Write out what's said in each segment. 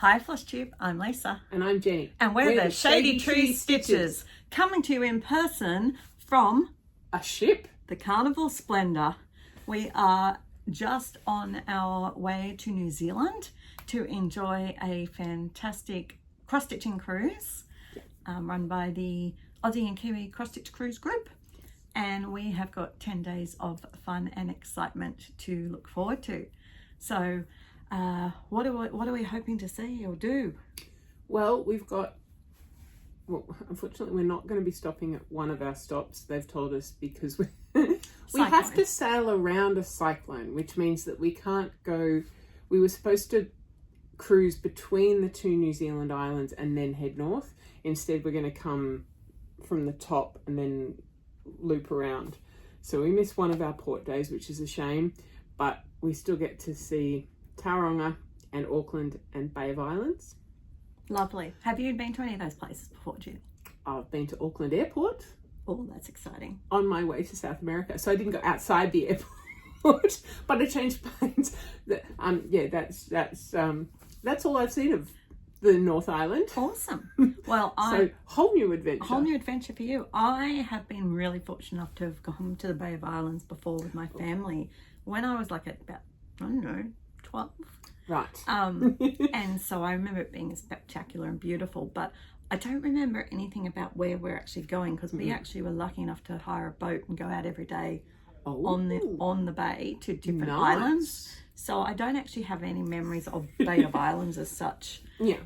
Hi Floss Tube, I'm Lisa. And I'm Jenny. And we're the Shady Tree Stitches, coming to you in person from a ship. The Carnival Splendor. We are just on our way to New Zealand to enjoy a fantastic cross-stitching cruise run by the Aussie and Kiwi Cross-Stitch Cruise Group. And we have got 10 days of fun and excitement to look forward to. So what are we hoping to see or do? Well, unfortunately we're not going to be stopping at one of our stops, they've told us, because we have to sail around a cyclone, which means that we can't go. We were supposed to cruise between the two New Zealand islands and then head north. Instead, we're going to come from the top and then loop around. So we missed one of our port days, which is a shame, but we still get to see Tauranga and Auckland and Bay of Islands. Lovely. Have you been to any of those places before, Judy? I've been to Auckland Airport. Oh, that's exciting. On my way to South America. So I didn't go outside the airport, but I changed planes. That's all I've seen of the North Island. Awesome. Well, whole new adventure. Whole new adventure for you. I have been really fortunate enough to have gone to the Bay of Islands before with my family when I was like at about, I don't know, 12. Right. And so I remember it being spectacular and beautiful, but I don't remember anything about where we're actually going, because we actually were lucky enough to hire a boat and go out every day on the bay to different islands. So I don't actually have any memories of Bay of Islands as such. Yeah.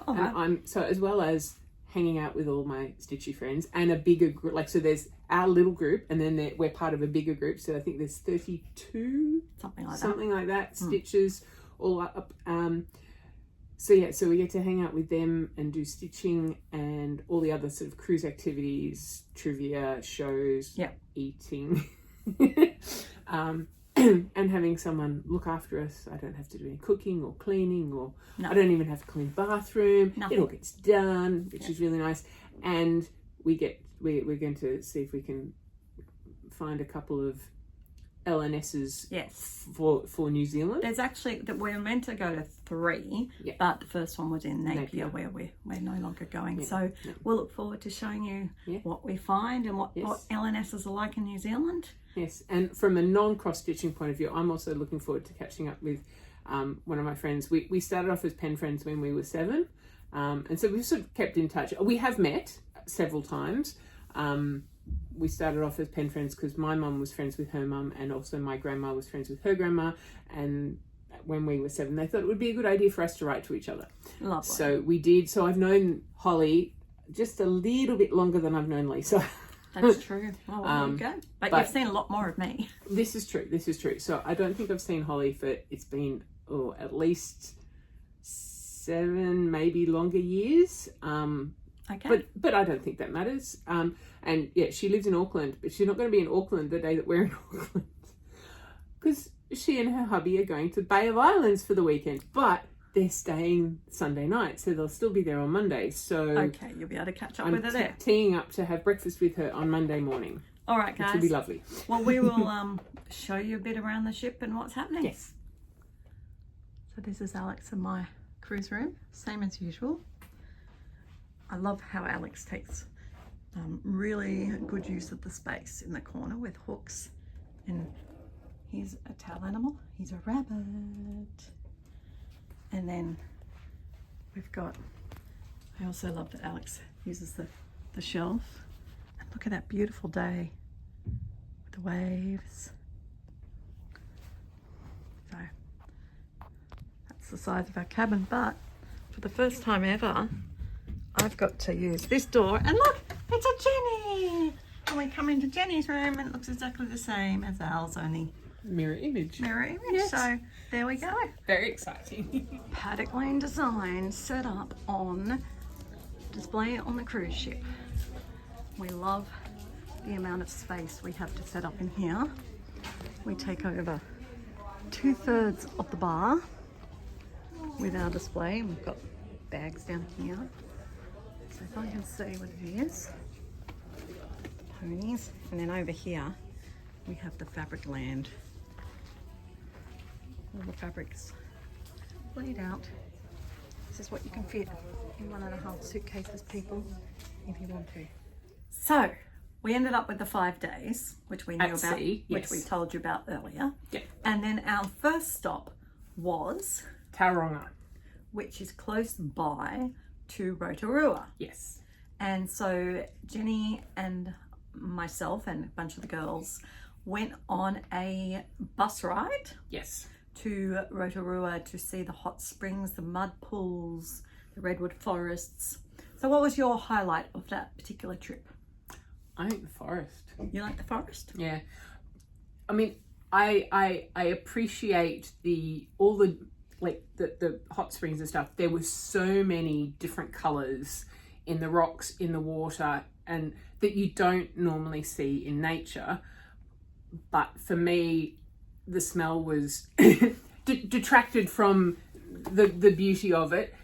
Oh, and so as well as hanging out with all my Stitchy friends and a bigger group, so there's our little group, and then we're part of a bigger group. So I think there's 32, something like that, stitches all up. So we get to hang out with them and do stitching and all the other sort of cruise activities, trivia, shows, eating, and having someone look after us. I don't have to do any cooking or cleaning, or I don't even have to clean the bathroom. It all gets done, which is really nice. And we're going to see if we can find a couple of LNSs for New Zealand. There's actually, that we're meant to go to 3, but the first one was in Napier. Where we're no longer going. We'll look forward to showing you what we find and what LNSs are like in New Zealand. Yes, and from a non-cross-stitching point of view, I'm also looking forward to catching up with one of my friends. We started off as pen friends when we were 7, and so we've sort of kept in touch. We have met several times. We started off as pen friends because my mum was friends with her mum, and also my grandma was friends with her grandma. And when we were 7, they thought it would be a good idea for us to write to each other. Lovely. So we did. So I've known Holly just a little bit longer than I've known Lisa. That's true. Oh, well, there you go. But you've seen a lot more of me. This is true. So I don't think I've seen Holly for, it's been at least 7, maybe longer years. Okay. But I don't think that matters. And she lives in Auckland, but she's not going to be in Auckland the day that we're in Auckland, because she and her hubby are going to Bay of Islands for the weekend. But they're staying Sunday night, so they'll still be there on Monday. So okay, you'll be able to catch up with her there. Teeing up to have breakfast with her on Monday morning. All right, guys. Which will be lovely. Well, we will show you a bit around the ship and what's happening. Yes. So this is Alex in my cruise room, same as usual. I love how Alex takes really good use of the space in the corner with hooks. And here's a towel animal. He's a rabbit. And then we've got, I also love that Alex uses the shelf. And look at that beautiful day with the waves. So that's the size of our cabin, but for the first time ever, I've got to use this door, and look, it's a Jenny! And we come into Jenny's room and it looks exactly the same as ours, only mirror image. Yes. So there we go. Very exciting. Paddock Lane design set up on display on the cruise ship. We love the amount of space we have to set up in here. We take over 2/3 of the bar with our display. We've got bags down here. So if I can see what it is, ponies, and then over here we have the fabric land. All the fabrics laid out This is what you can fit in 1.5 suitcases, people, if you want to. So we ended up with the 5 days, which we knew At about, sea, which yes. we told you about earlier. Yeah. And then our first stop was, Tauranga. which is close by to Rotorua. Yes. And so Jenny and myself and a bunch of the girls went on a bus ride Yes. to Rotorua to see the hot springs, the mud pools, the redwood forests. So what was your highlight of that particular trip? I think the forest. You like the forest? Yeah. I mean, I appreciate all the hot springs and stuff. There were so many different colours in the rocks, in the water, and that you don't normally see in nature. But for me, the smell was detracted from the beauty of it.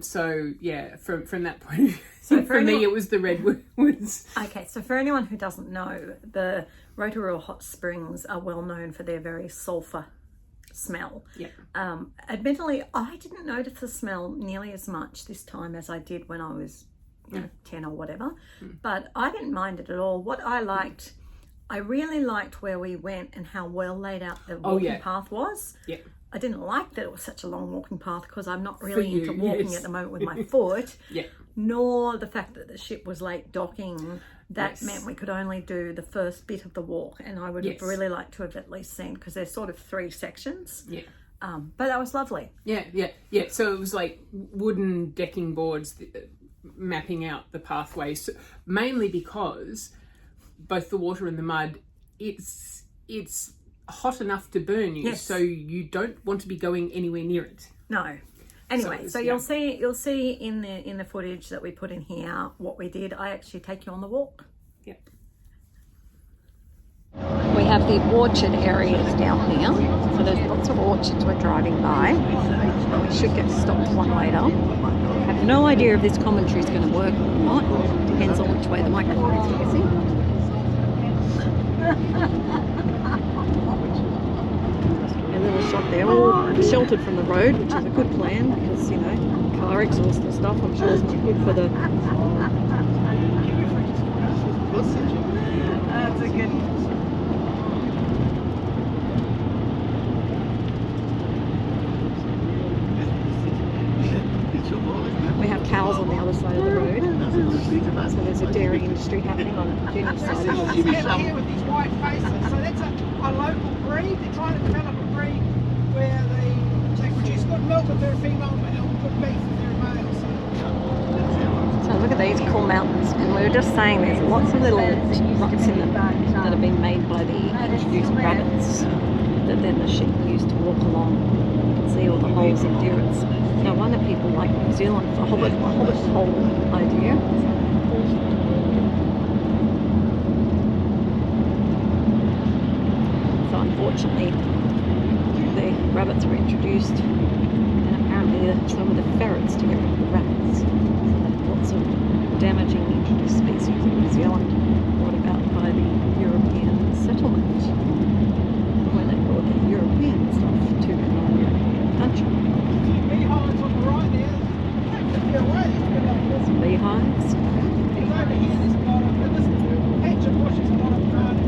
So yeah, from that point of view, so for me it was the redwoods. Okay, so for anyone who doesn't know, the Rotorua hot springs are well known for their very sulphur smell. Yeah. Admittedly, I didn't notice the smell nearly as much this time as I did when I was 10 or whatever, but I didn't mind it at all. What I really liked where we went and how well laid out the walking path was. Yeah. I didn't like that it was such a long walking path because I'm not really into you, walking yes. at the moment with my foot. Yeah. Nor the fact that the ship was late docking. That Yes. meant we could only do the first bit of the walk, and I would have Yes. really liked to have at least seen, because there's sort of 3 sections. Yeah. But that was lovely. Yeah. So it was like wooden decking boards mapping out the pathways, mainly because both the water and the mud, it's hot enough to burn you, Yes. so you don't want to be going anywhere near it. No. Anyway, so yeah. you'll see in the footage that we put in here what we did. I actually take you on the walk. Yep. We have the orchard areas down here. So there's lots of orchards we're driving by. We should get stopped one later. I have no idea if this commentary is going to work or not. Depends on which way the microphone is facing. A little shot there, all sheltered from the road, which is a good plan because, you know, car exhaust and stuff, I'm sure it's not good for the... That's a good... We have cows on the other side of the road, so there's a dairy industry happening on Jenny's side of the road. Here with these white faces, so that's a local breed. They're trying to develop a breed where they produce good milk if they're a female, but good beef if they're a male. So look at these cool mountains, and we were just saying there's lots of little ruts in them that have been made by the introduced rabbits that then the sheep used to walk along and see all the holes in durits. No wonder people like New Zealand for hobbit hole idea. So unfortunately the rabbits were introduced, and apparently some of the ferrets to get rid of the rabbits. So lots of damaging introduced species in New Zealand brought about by the European settlement, when they brought the European stuff to the country. Beehives on the right there. If you're away, there's a bit like this. Some beehives. Over here, there's a lot of, this patch of bush is a lot of garden.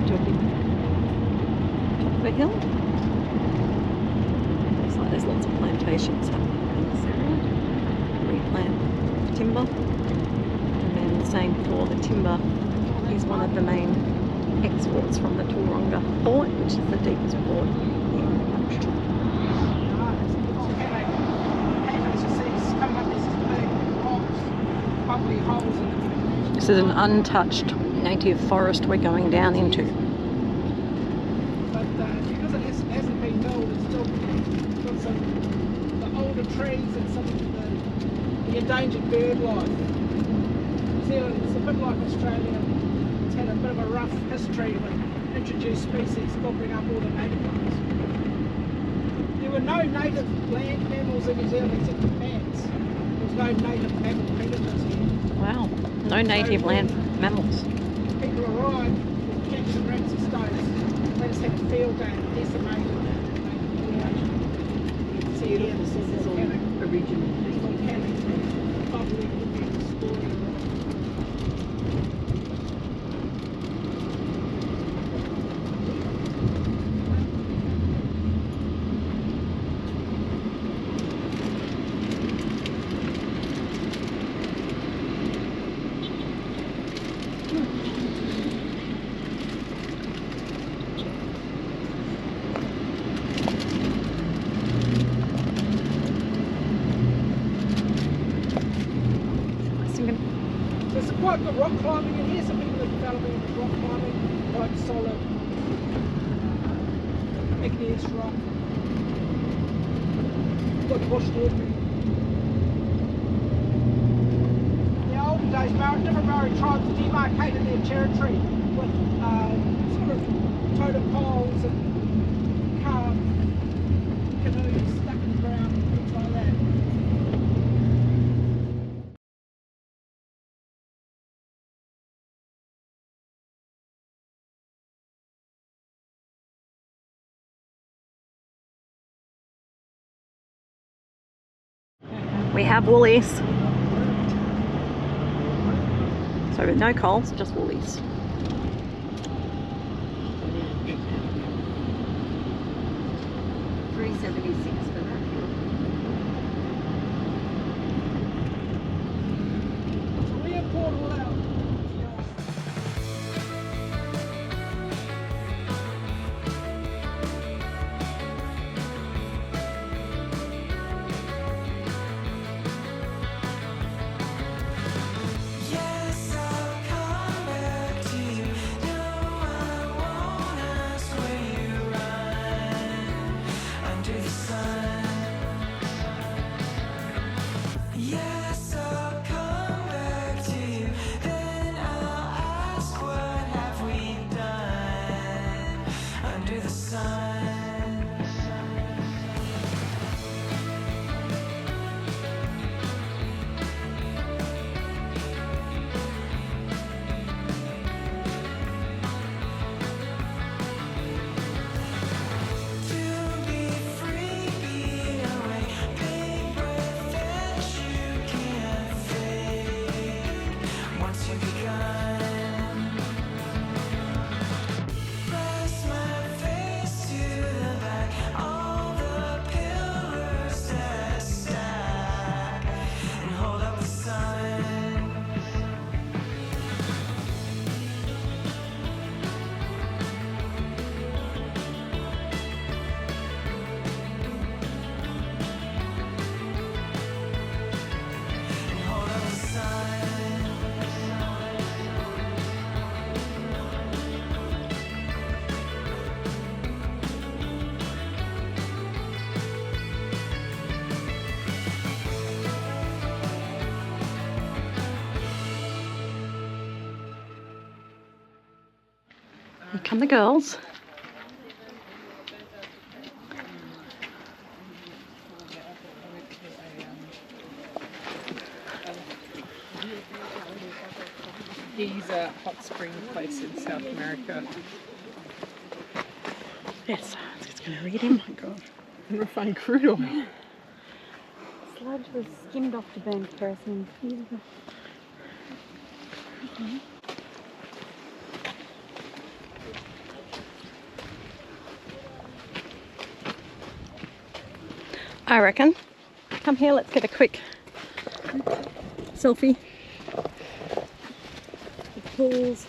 Top of a hill. Looks like there's lots of plantations happening around this area. Replant timber. And then same for the timber is one of the main exports from the Tauranga port, which is the deepest port in the country. This is an untouched native forest we're going down into. But because it hasn't been milled, it's still got some the older trees and some of the endangered bird life. New Zealand is a bit like Australia. It's had a bit of a rough history with introduced species gobbling up all the native ones. There were no native land mammals in New Zealand except for bats. There was no native mammal predators here. Wow, no native land mammals. People arrived with cats and rats and stones. just had a field day and decimated the population. See here, this is volcanic. Original. Volcanic. Probably would be destroyed. There's quite good rock climbing in here. Some people are developing rock climbing, like solid igneous rock. Got bushwood. In the olden days, different Maori tribes demarcated their territory with sort of totem poles and carved canoes stuck in the ground, things like that. We have Woolies. So no Coles, just Woolies. $3.76 for that. We import all our Yes, I'll come back to you. No, I won't ask where you run under the sun. Yes, I'll come back to you. Then I'll ask, what have we done under the sun? To be free, be away, big breath that you can't fake. Once you've begun, press my face to the back, all the pillars that stack, and hold up the sun. And hold up the sun. Here come the girls. These are hot spring place in South America. Yes, I'm just going to read him. Oh my God. And refined crude oil. Sludge was skimmed off to burn kerosene. Beautiful. I reckon. Come here, let's get a quick selfie. The pools.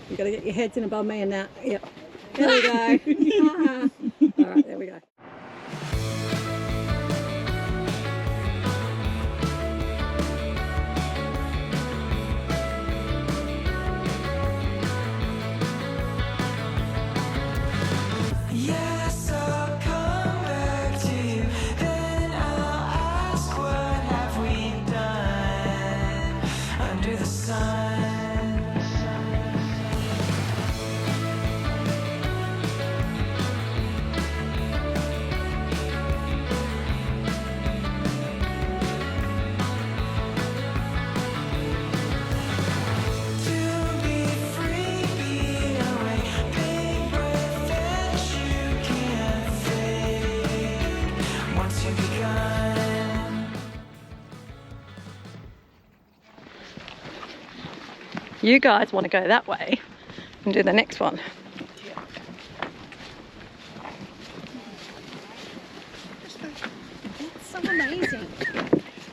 You've got to get your heads in above me and that. Yep. There we go. All right, there we go. Yes, I'll come back to you. Then I'll ask, what have we done under the sun? you guys want to go that way and do the next one. It's so amazing.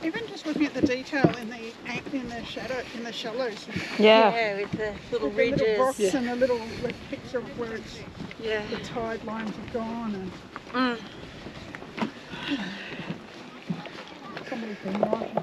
Even just looking at the detail in the shadow, in the shallows. Yeah, with the little With the ridges. little rocks and the little picture of where it's, Yeah. the tide lines have gone and somebody's been writing.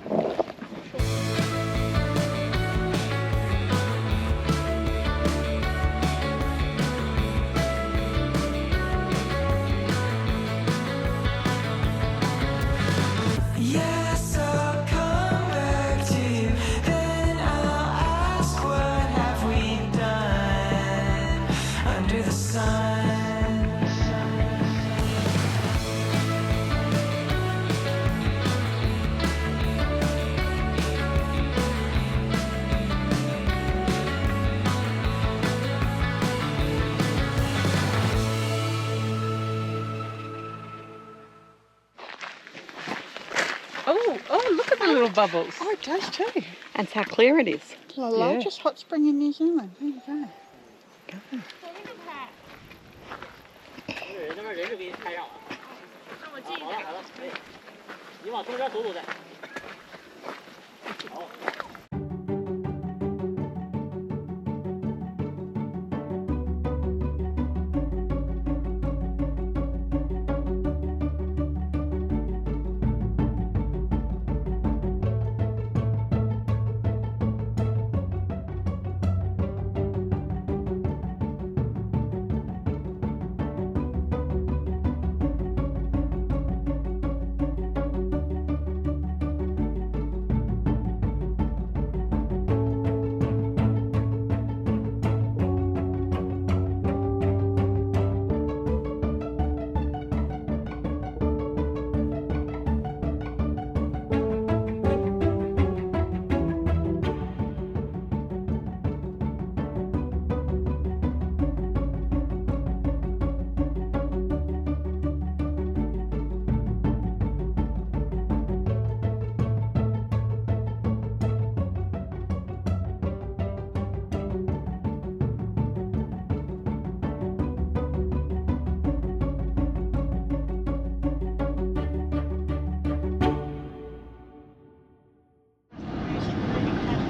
Yes, I'll come back to you. Then I'll ask, what have we done under the sun? Oh, look at the little bubbles. Oh, it does too. That's how clear it is. The largest hot spring in New Zealand. There you go.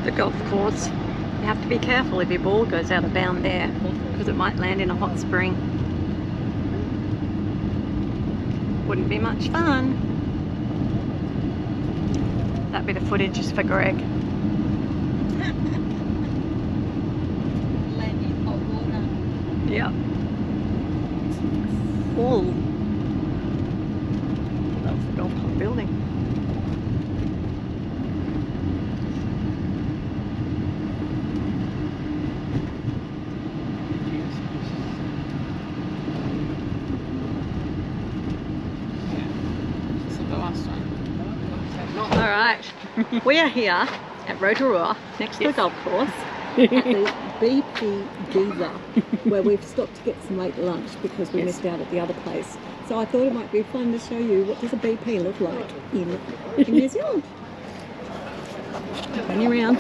The golf course. You have to be careful if your ball goes out of bound there because it might land in a hot spring. Wouldn't be much fun. That bit of footage is for Greg. Land in hot water. Yeah. Cool. That's the golf club building. Alright, we are here at Rotorua, next to the golf course, at the BP Giza, where we've stopped to get some late lunch because we missed out at the other place. So I thought it might be fun to show you what does a BP look like in New Zealand. Turn you around.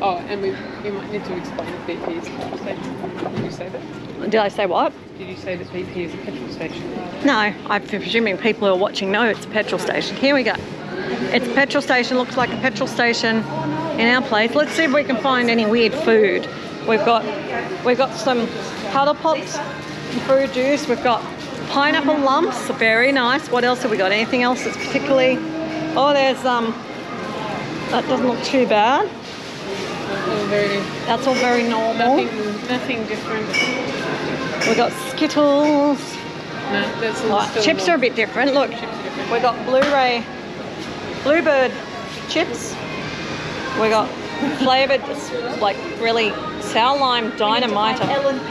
Oh, and we might need to explain that BP is a petrol station. Did you say that? Did I say what? Did you say that BP is a petrol station? No, I'm presuming people who are watching know it's a petrol station. Here we go. It's a petrol station, looks like a petrol station in our place. Let's see if we can find any weird food. We've got some Cuddle Pops, fruit juice. We've got pineapple lumps, very nice. What else have we got? Anything else that's particularly? Oh, there's that doesn't look too bad. That's all very normal. Nothing different. We've got Skittles. No, that's all still chips are a bit different. Look, we've got Bluebird chips. We got flavoured, like really sour lime dynamite. L&P.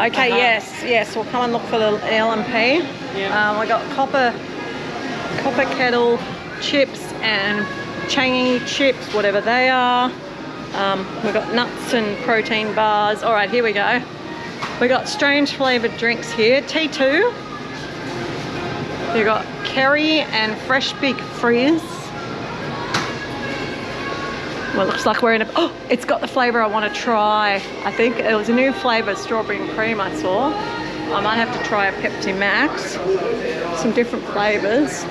Okay, yes, we'll come and look for the L&P. Yeah. We got copper kettle chips and Changi chips, whatever they are. We've got nuts and protein bars. All right, here we go. We got strange flavoured drinks here. T2. You've got curry and fresh big frizz. Well, it looks like we're in a... Oh, it's got the flavour I want to try. I think it was a new flavour, strawberry and cream I saw. I might have to try a Pepsi Max. Some different flavours.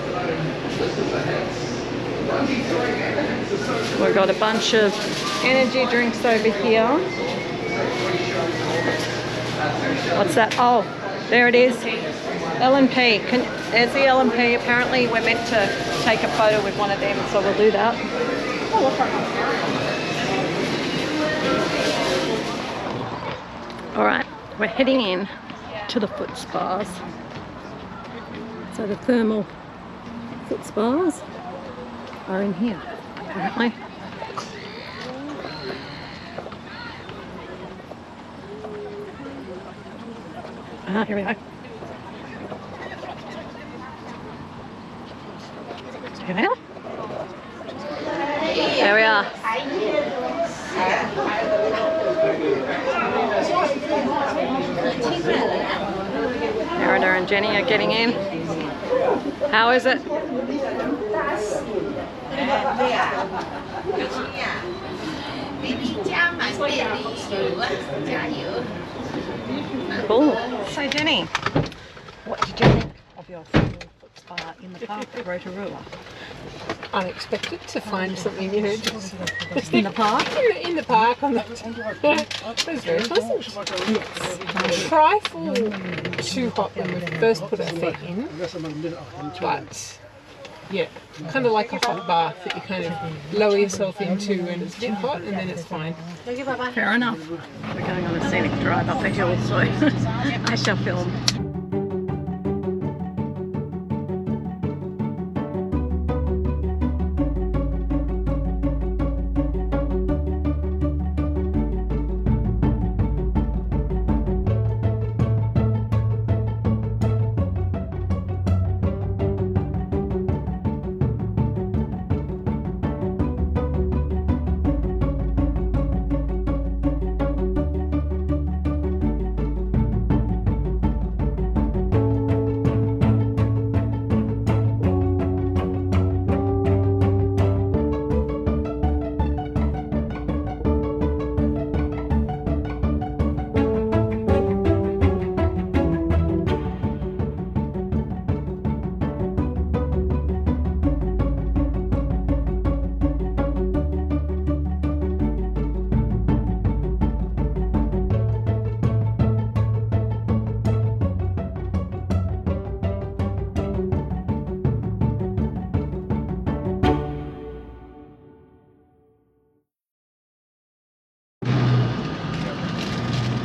We've got a bunch of energy drinks over here. What's that? Oh, there it is. L&P. There's the L&P. Apparently we're meant to take a photo with one of them, so we'll do that. All right, we're heading in to the foot spas. So the thermal foot spas are in here, apparently. Ah, here we go. Here we are. There we are. Merida and Jenny are getting in. How is it? Cool. So Jenny, what did you think of your foot spa in the park at Rotorua? Unexpected to find something, you know, just In the park? in the park. On the it was very pleasant. Yes. Trifle too hot when we first put our feet in, but yeah, kind of like a hot bath that you kind of lower yourself into and it's a bit hot and then it's fine. Fair enough. We're going on a scenic drive up a hill, so I shall film.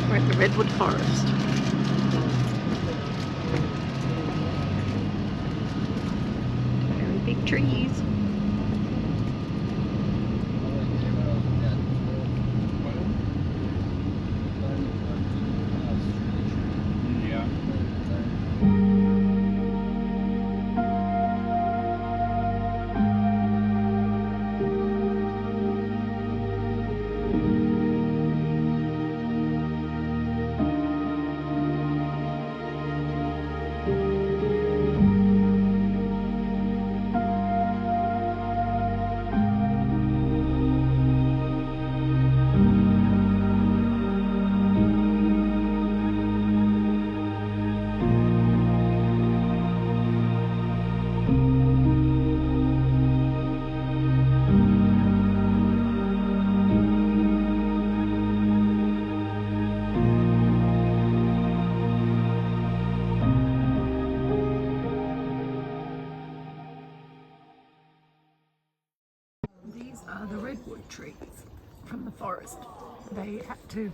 We're at the Redwood Forest. Very big trees. These are the redwood trees from the forest. They had to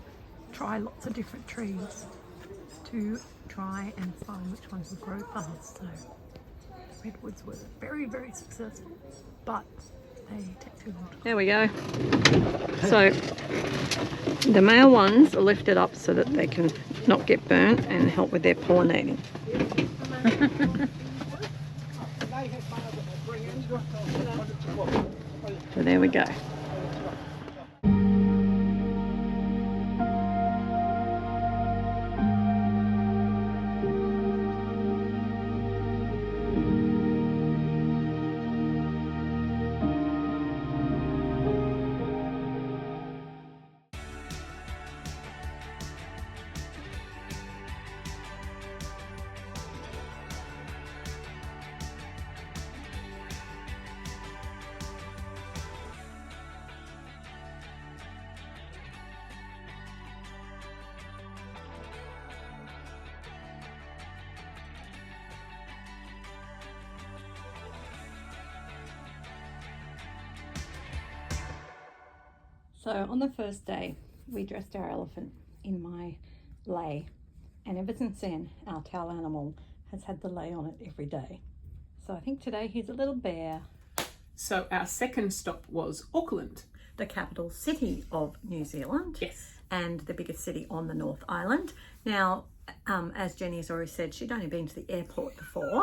try lots of different trees to try and find which ones would grow fast. So redwoods were very, very successful, but they take too long. There we go. So the male ones are lifted up so that they can not get burnt and help with their pollinating. So there we go. So on the first day, we dressed our elephant in my lei, and ever since then, our tail animal has had the lei on it every day. So I think today he's a little bear. So our second stop was Auckland, the capital city of New Zealand. Yes. And the biggest city on the North Island. Now, as Jenny has already said, she'd only been to the airport before.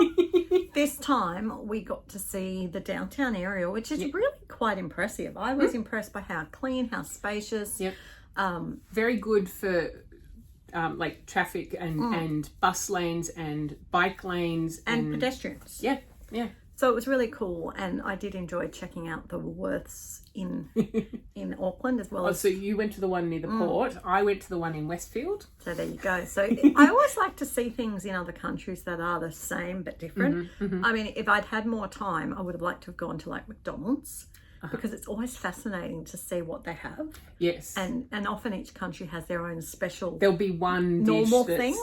This time we got to see the downtown area, which is really quite impressive. I was impressed by how clean, how spacious. Yep. Very good for like traffic and bus lanes and bike lanes and pedestrians. Yeah, yeah. So it was really cool, and I did enjoy checking out the Woolworths in Auckland as well. So you went to the one near the port. I went to the one in Westfield. So there you go. So I always like to see things in other countries that are the same but different. I mean, if I'd had more time, I would have liked to have gone to like McDonald's. Because it's always fascinating to see what they have. Yes. And often each country has their own special... There'll be one normal dish thing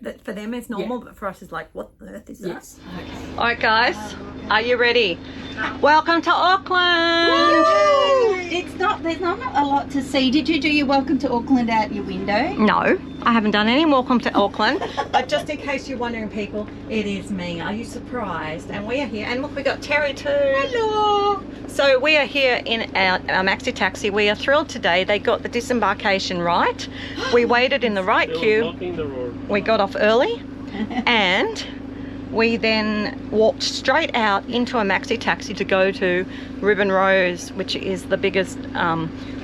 that for them is normal, but for us is like, what on earth is that? All right, guys, are you ready? Welcome to Auckland! There's not a lot to see. Did you do your welcome to Auckland out your window? No, I haven't done any welcome to Auckland. But just in case you're wondering, people, it is me. Are you surprised? And we are here. And look, we got Terry too. Hello. So we are here in our maxi taxi. We are thrilled today. They got the disembarkation right. We waited in the right queue. We got off early. And we then walked straight out into a maxi taxi to go to Ribbon Rose, which is the biggest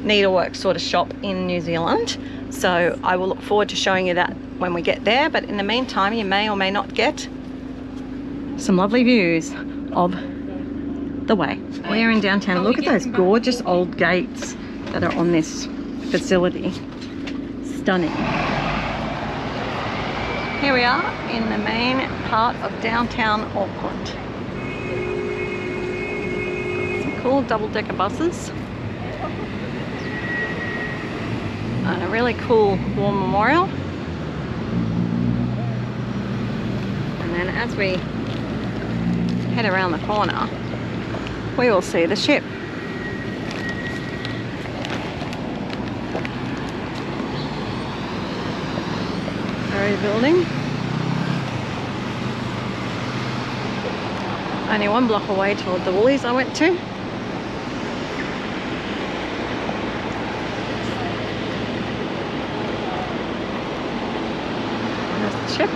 needlework sort of shop in New Zealand. So I will look forward to showing you that when we get there. But in the meantime, you may or may not get some lovely views of the way. We are in downtown. Look at those gorgeous old gates that are on this facility. Stunning. Here we are in the main part of downtown Auckland. Some cool double-decker buses. And a really cool war memorial. And then as we head around the corner, we will see the ship. Ferry building. Only one block away toward the Woolies I went to. There's the ship.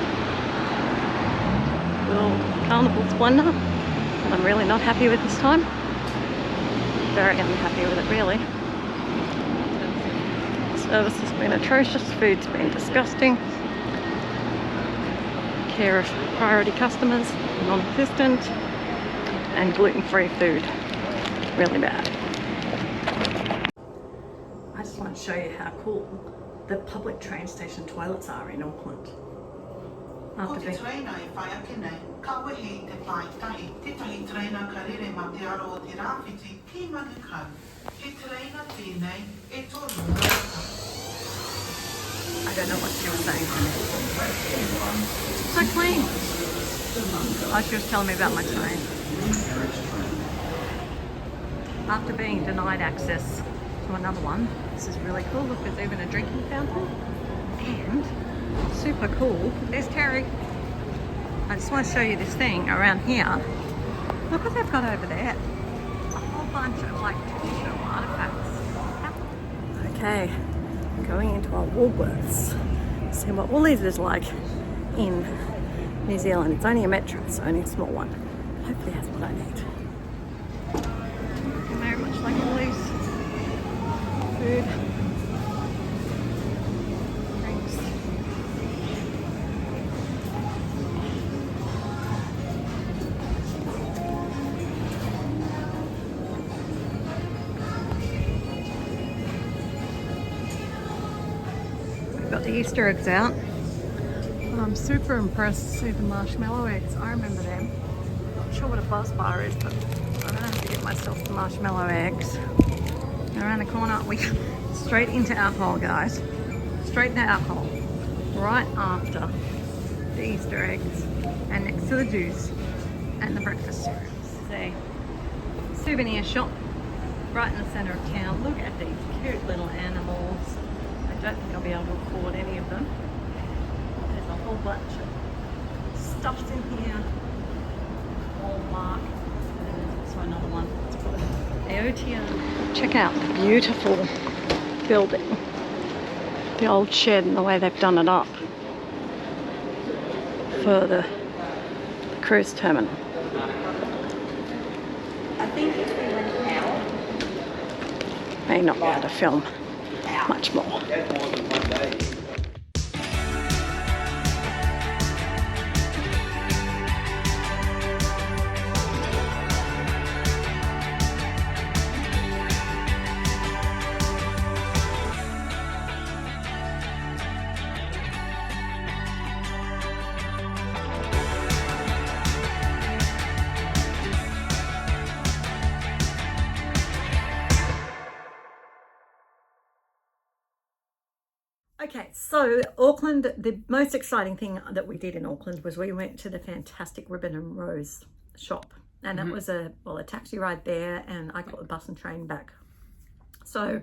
Little carnival splendor that I'm really not happy with this time. Very unhappy with it, really. Service has been atrocious, food's been disgusting. Care of priority customers, non-existent, and gluten-free food, really bad. I just want to show you how cool the public train station toilets are in Auckland. After being... I don't know what she was saying. So clean. Oh, she was telling me about my train. After being denied access to another one, this is really cool. Look, there's even a drinking fountain. And super cool. There's Terry. I just want to show you this thing around here. Look what they've got over there. A whole bunch of like traditional artifacts. Okay, going into our Woolworths. See what Woolies is like in New Zealand. It's only a metro, it's only a small one. Hopefully it has what I need. Very much like Woolies. Food. Drinks. We've got the Easter eggs out. I'm super impressed to see the marshmallow eggs. I remember them. Not sure what a buzz bar is, but I'm gonna have to get myself the marshmallow eggs. And around the corner, we straight into alcohol, guys. Straight into alcohol. Right after the Easter eggs, and next to the juice and the breakfast cereals. It's a souvenir shop right in the centre of town. Look at these cute little animals. I don't think I'll be able to afford any of them. There's a whole bunch of stuffs in here. Hallmark. And there's also another one. It's called Aotia. Check out the beautiful building. The old shed and the way they've done it up for the cruise terminal. I think if we went out, May not be able to film much more. Okay, so Auckland, the most exciting thing that we did in Auckland was we went to the fantastic Ribbon and Rose shop. And that was a taxi ride there, and I got the bus and train back. So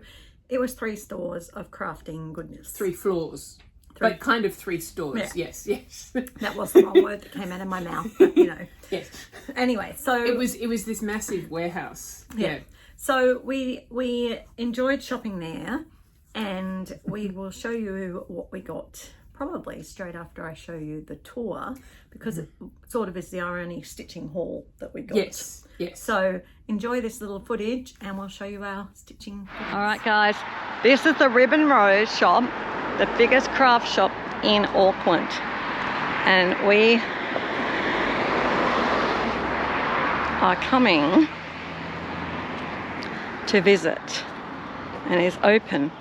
it was 3 stores of crafting goodness. 3 floors. But kind of 3 stores. Yeah. Yes. That was the wrong word that came out of my mouth, but you know. Yes. Anyway, so It was this massive warehouse. Yeah. So we enjoyed shopping there, and we will show you what we got probably straight after I show you the tour, because it sort of is the only stitching haul that we got. Yes. So enjoy this little footage and we'll show you our stitching. All right, guys, this is the Ribbon Rose shop, the biggest craft shop in Auckland, and we are coming to visit, and it's open.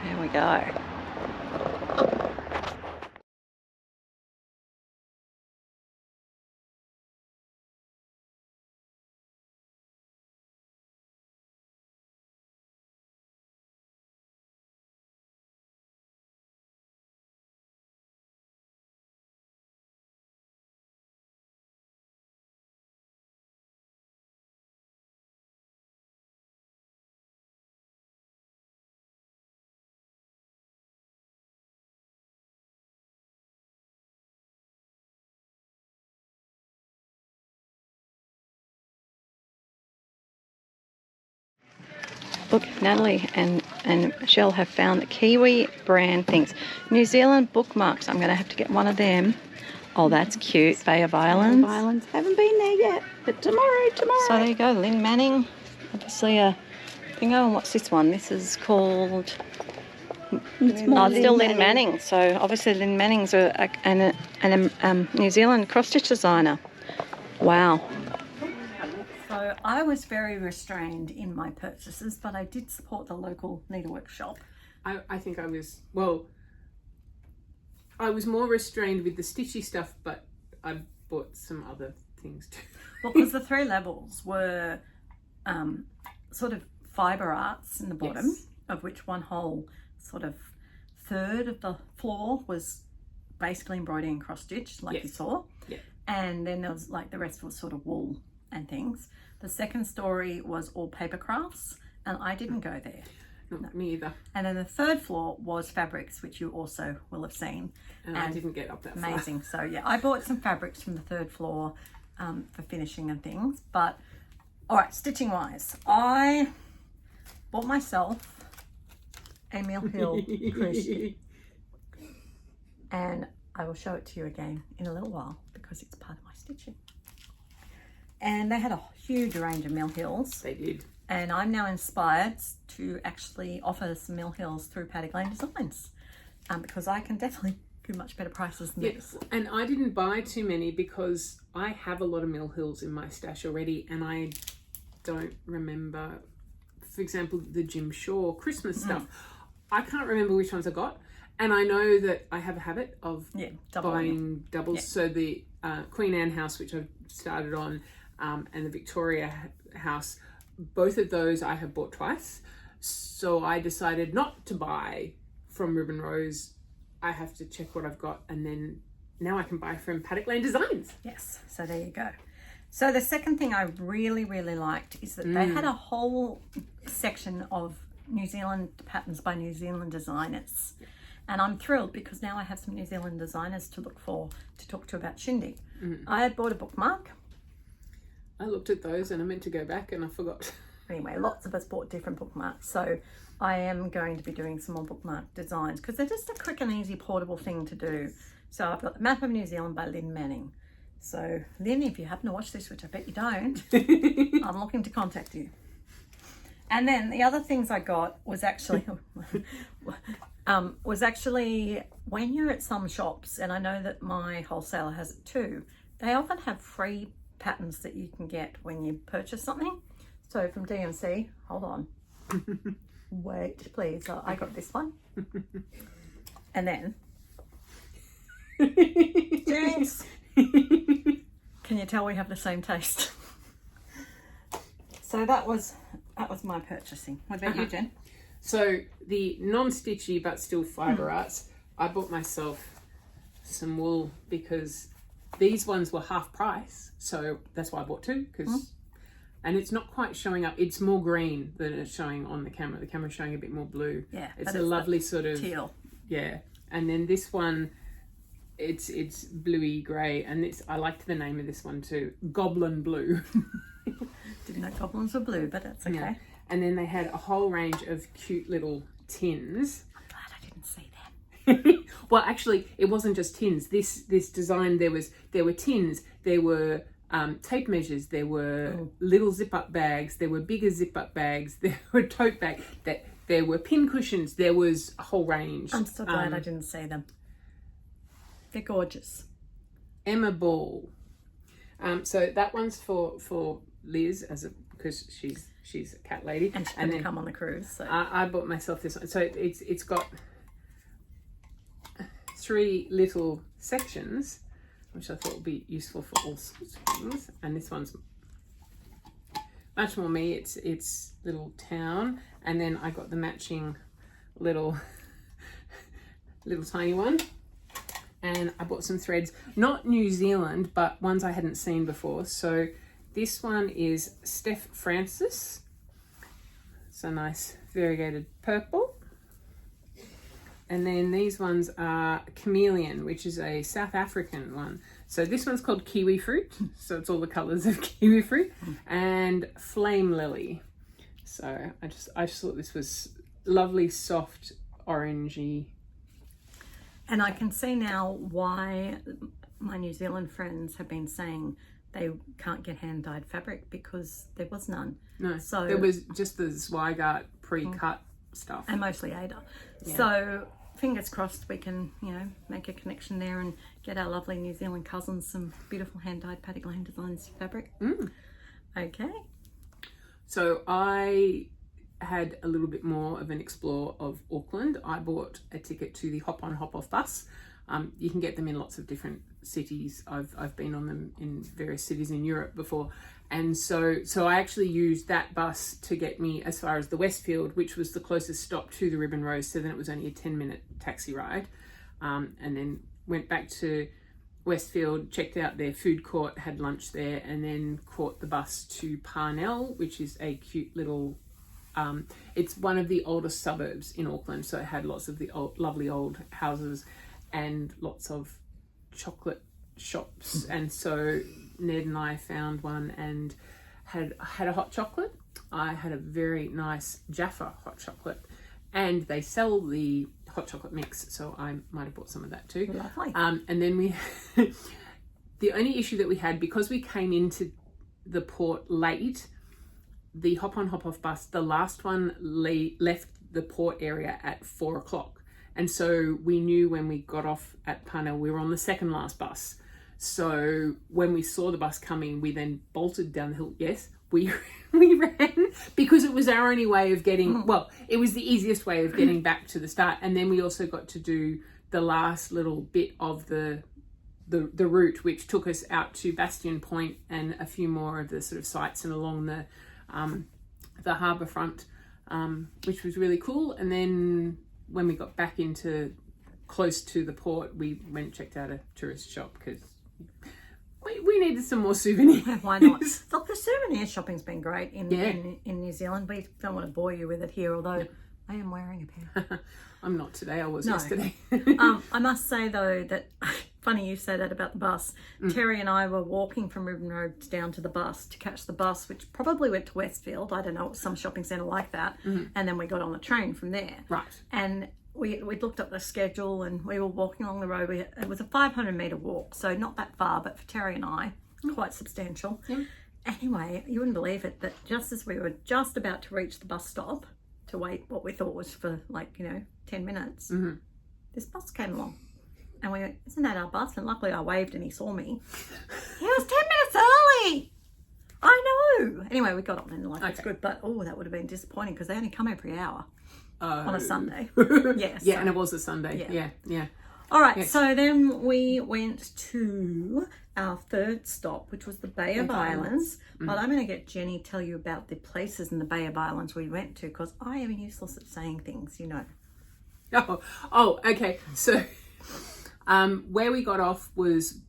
There we go. Look, Natalie and Michelle have found the Kiwi brand things. New Zealand bookmarks. I'm going to have to get one of them. Oh, that's cute. Bay of Islands. Islands haven't been there yet, but tomorrow. So there you go. Lynn Manning. Obviously a thingo. And what's this one? This is called... It's more Oh, it's still Lynn Manning. Manning. So obviously Lynn Manning's a New Zealand cross-stitch designer. Wow. So I was very restrained in my purchases, but I did support the local needlework shop. I think I was more restrained with the stitchy stuff, but I bought some other things too. Well, because the 3 levels were sort of fibre arts in the bottom, Yes. of which one whole sort of third of the floor was basically embroidery and cross stitch, like you saw. Yeah. And then there was like the rest was sort of wool and things. The second story was all paper crafts, and I didn't go there. No, me either. And then the third floor was fabrics, which you also will have seen. And I didn't get up that far. Amazing. So yeah, I bought some fabrics from the third floor for finishing and things. But all right, stitching wise, I bought myself a Mill Hill cruise ship, and I will show it to you again in a little while because it's part of my stitching. And they had a huge range of Mill Hills. They did. And I'm now inspired to actually offer some Mill Hills through Paddock Lane Designs, because I can definitely do much better prices than this. And I didn't buy too many because I have a lot of Mill Hills in my stash already, and I don't remember, for example, the Jim Shaw Christmas stuff. I can't remember which ones I got, and I know that I have a habit of buying doubles. Yeah. So the Queen Anne house, which I've started on, and the Victoria house, both of those I have bought twice. So I decided not to buy from Ribbon Rose. I have to check what I've got, and then now I can buy from Paddock Lane Designs. Yes, so there you go. So the second thing I really, really liked is that they had a whole section of New Zealand patterns by New Zealand designers. And I'm thrilled because now I have some New Zealand designers to look for to talk to about Shindig. I had bought a bookmark. I looked at those and I meant to go back and I forgot. Anyway, lots of us bought different bookmarks. So I am going to be doing some more bookmark designs because they're just a quick and easy portable thing to do. So I've got the Map of New Zealand by Lynn Manning. So Lynn, if you happen to watch this, which I bet you don't, I'm looking to contact you. And then the other things I got was actually when you're at some shops, and I know that my wholesaler has it too, they often have free patterns that you can get when you purchase something. So from DMC, hold on, wait please, I got this one. And then, James, can you tell we have the same taste? So that was my purchasing. What about you, Jen? So the non-stitchy but still fibre arts, I bought myself some wool because these ones were half price. So that's why I bought two, and it's not quite showing up. It's more green than it's showing on the camera. The camera's showing a bit more blue. Yeah, it's a lovely sort of teal. Yeah, and then this one, it's bluey grey, and I liked the name of this one too, Goblin Blue. Didn't know goblins were blue, but that's okay. Yeah. And then they had a whole range of cute little tins. I'm glad I didn't see them. Well, actually, it wasn't just tins. This design, there were tins, there were tape measures, there were little zip-up bags, there were bigger zip-up bags, there were tote bags, there were pin cushions, there was a whole range. I'm so glad I didn't see them. They're gorgeous. Emma Ball. So that one's for Liz because she's a cat lady, and she's going to come on the cruise. So I bought myself this one. So it's got 3 little sections, which I thought would be useful for all sorts of things. And this one's much more me. It's little town, and then I got the matching little tiny one. And I bought some threads, not New Zealand, but ones I hadn't seen before. So this one is Steph Francis. It's a nice variegated purple. And then these ones are Chameleon, which is a South African one. So this one's called Kiwi Fruit. So it's all the colours of kiwi fruit. And Flame Lily. So I just thought this was lovely, soft, orangey. And I can see now why my New Zealand friends have been saying they can't get hand-dyed fabric because there was none. No, so there was just the Zweigart pre-cut stuff. And mostly Ada. Yeah. So fingers crossed we can, make a connection there and get our lovely New Zealand cousins some beautiful hand-dyed Patty Glam Designs fabric. Okay. So I had a little bit more of an explore of Auckland. I bought a ticket to the hop on hop off bus. You can get them in lots of different cities. I've been on them in various cities in Europe before, and so I actually used that bus to get me as far as the Westfield, which was the closest stop to the Ribbon Rose. So then it was only a 10-minute taxi ride, and then went back to Westfield, checked out their food court, had lunch there, and then caught the bus to Parnell, which is a cute little it's one of the oldest suburbs in Auckland, so it had lots of the lovely old houses and lots of chocolate shops. And so Ned and I found one and had a hot chocolate. I had a very nice Jaffa hot chocolate, and they sell the hot chocolate mix, so I might have bought some of that too. Lovely. And then we the only issue that we had, because we came into the port late, the hop on hop off bus, the last one left the port area at 4 o'clock, and so we knew when we got off at Parnell we were on the second last bus. So when we saw the bus coming, we then bolted down the hill. Yes, we ran, because it was our only way of getting, well, it was the easiest way of getting back to the start. And then we also got to do the last little bit of the route, which took us out to Bastion Point and a few more of the sort of sites and along the harbour front, which was really cool. And then when we got back into close to the port, we went and checked out a tourist shop because We needed some more souvenirs. Why not? Look, the souvenir shopping's been great in New Zealand. We don't want to bore you with it here, although I am wearing a pair. I'm not today. I was yesterday. I must say though that funny you say that about the bus. Terry and I were walking from Ribbon Road down to the bus to catch the bus, which probably went to Westfield. I don't know, some shopping centre like that. And then we got on the train from there. Right. And we looked up the schedule and we were walking along the road. It was a 500-metre walk, so not that far, but for Terry and I, quite substantial. Anyway, you wouldn't believe it, but just as we were just about to reach the bus stop to wait what we thought was for 10 minutes, this bus came along. And we went, isn't that our bus? And luckily I waved and he saw me. He was 10 minutes early. I know. Anyway, we got on and it's good. But, that would have been disappointing because they only come every hour on a Sunday. Yes. Yeah, and it was a Sunday. Yeah. All right, so then we went to our third stop, which was the Bay of Islands. But I'm going to get Jenny to tell you about the places in the Bay of Islands we went to because I am useless at saying things, Oh, okay. So where we got off was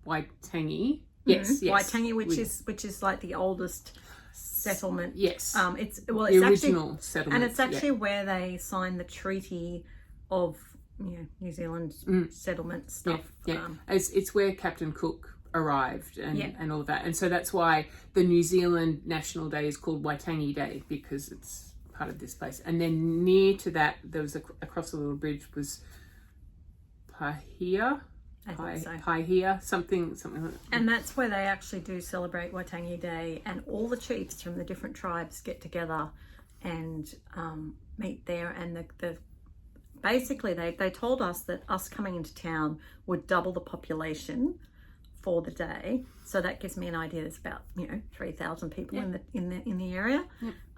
Waitangi. Yes. Waitangi, which is like the oldest settlement. Yes. It's the original actually, settlement. And it's actually where they signed the treaty of New Zealand's settlement stuff. Yeah. It's where Captain Cook arrived and all of that. And so that's why the New Zealand National Day is called Waitangi Day, because it's part of this place. And then near to that, there was across a little bridge was Paihia, something like that. And that's where they actually do celebrate Waitangi Day, and all the chiefs from the different tribes get together and meet there. And basically they told us that us coming into town would double the population for the day. So that gives me an idea. There's about 3,000 people in the area.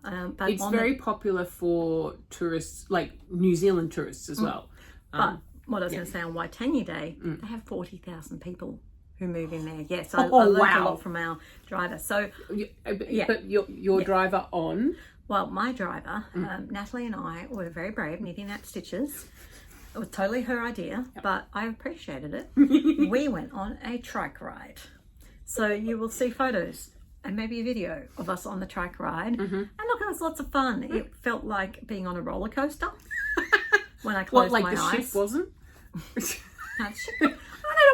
But it's very popular for tourists, like New Zealand tourists as well. But what I was going to say, on Waitangi Day, they have 40,000 people who move in there. Yes, I learned a lot from our driver. So, but your driver on? Well, my driver, Natalie and I were very brave, knitting out stitches. It was totally her idea, but I appreciated it. We went on a trike ride. So you will see photos and maybe a video of us on the trike ride. And look, it was lots of fun. It felt like being on a roller coaster when I closed my eyes. What, like the ship wasn't? No, the ship, I don't know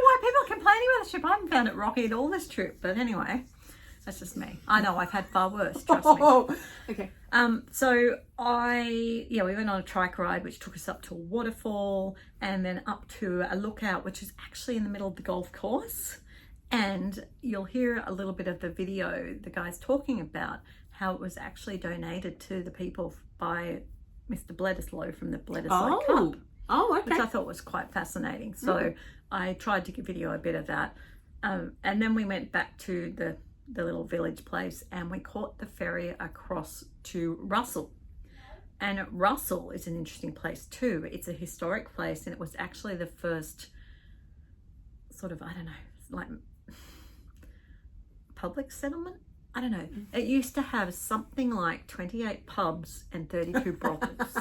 why people are complaining about the ship. I haven't found it rocky at all this trip. But anyway, that's just me. I know, I've had far worse, trust me. Okay. So we went on a trike ride, which took us up to a waterfall and then up to a lookout, which is actually in the middle of the golf course. And you'll hear a little bit of the video, the guys talking about how it was actually donated to the people by Mr. Bledisloe from the Bledisloe Cup. Oh, okay. Which I thought was quite fascinating. So I tried to video a bit of that. And then we went back to the little village place and we caught the ferry across to Russell. And Russell is an interesting place too. It's a historic place, and it was actually the first sort of, public settlement? I don't know. It used to have something like 28 pubs and 32 brothels.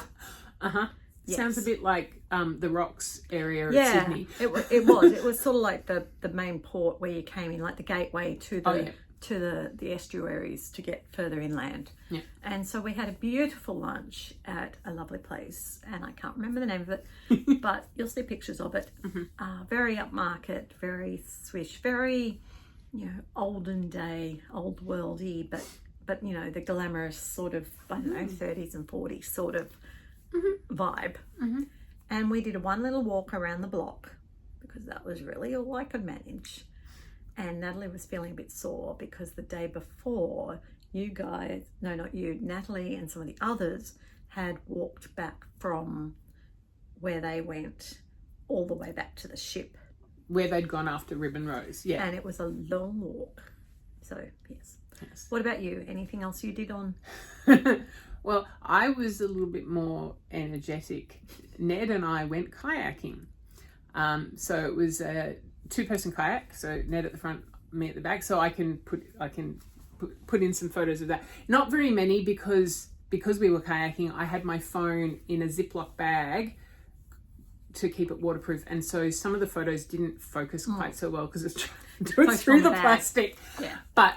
Yes. Sounds a bit like the Rocks area of Sydney. It was. It was sort of like the main port where you came in, like the gateway to the estuaries to get further inland. Yeah. And so we had a beautiful lunch at a lovely place, and I can't remember the name of it, but you'll see pictures of it. Very upmarket, very swish, very olden day, old worldy, but the glamorous sort of 30s and 40s sort of vibe. And we did one little walk around the block because that was really all I could manage. And Natalie was feeling a bit sore because the day before, Natalie and some of the others had walked back from where they went all the way back to the ship. Where they'd gone after Ribbon Rose, yeah. And it was a long walk. So, yes. What about you? Anything else you did on? Well, I was a little bit more energetic. Ned and I went kayaking. So it was a two-person kayak. So Ned at the front, me at the back. So I can put in some photos of that. Not very many because we were kayaking. I had my phone in a Ziploc bag to keep it waterproof, and so some of the photos didn't focus quite so well because it's trying to do it through the plastic. Yeah. But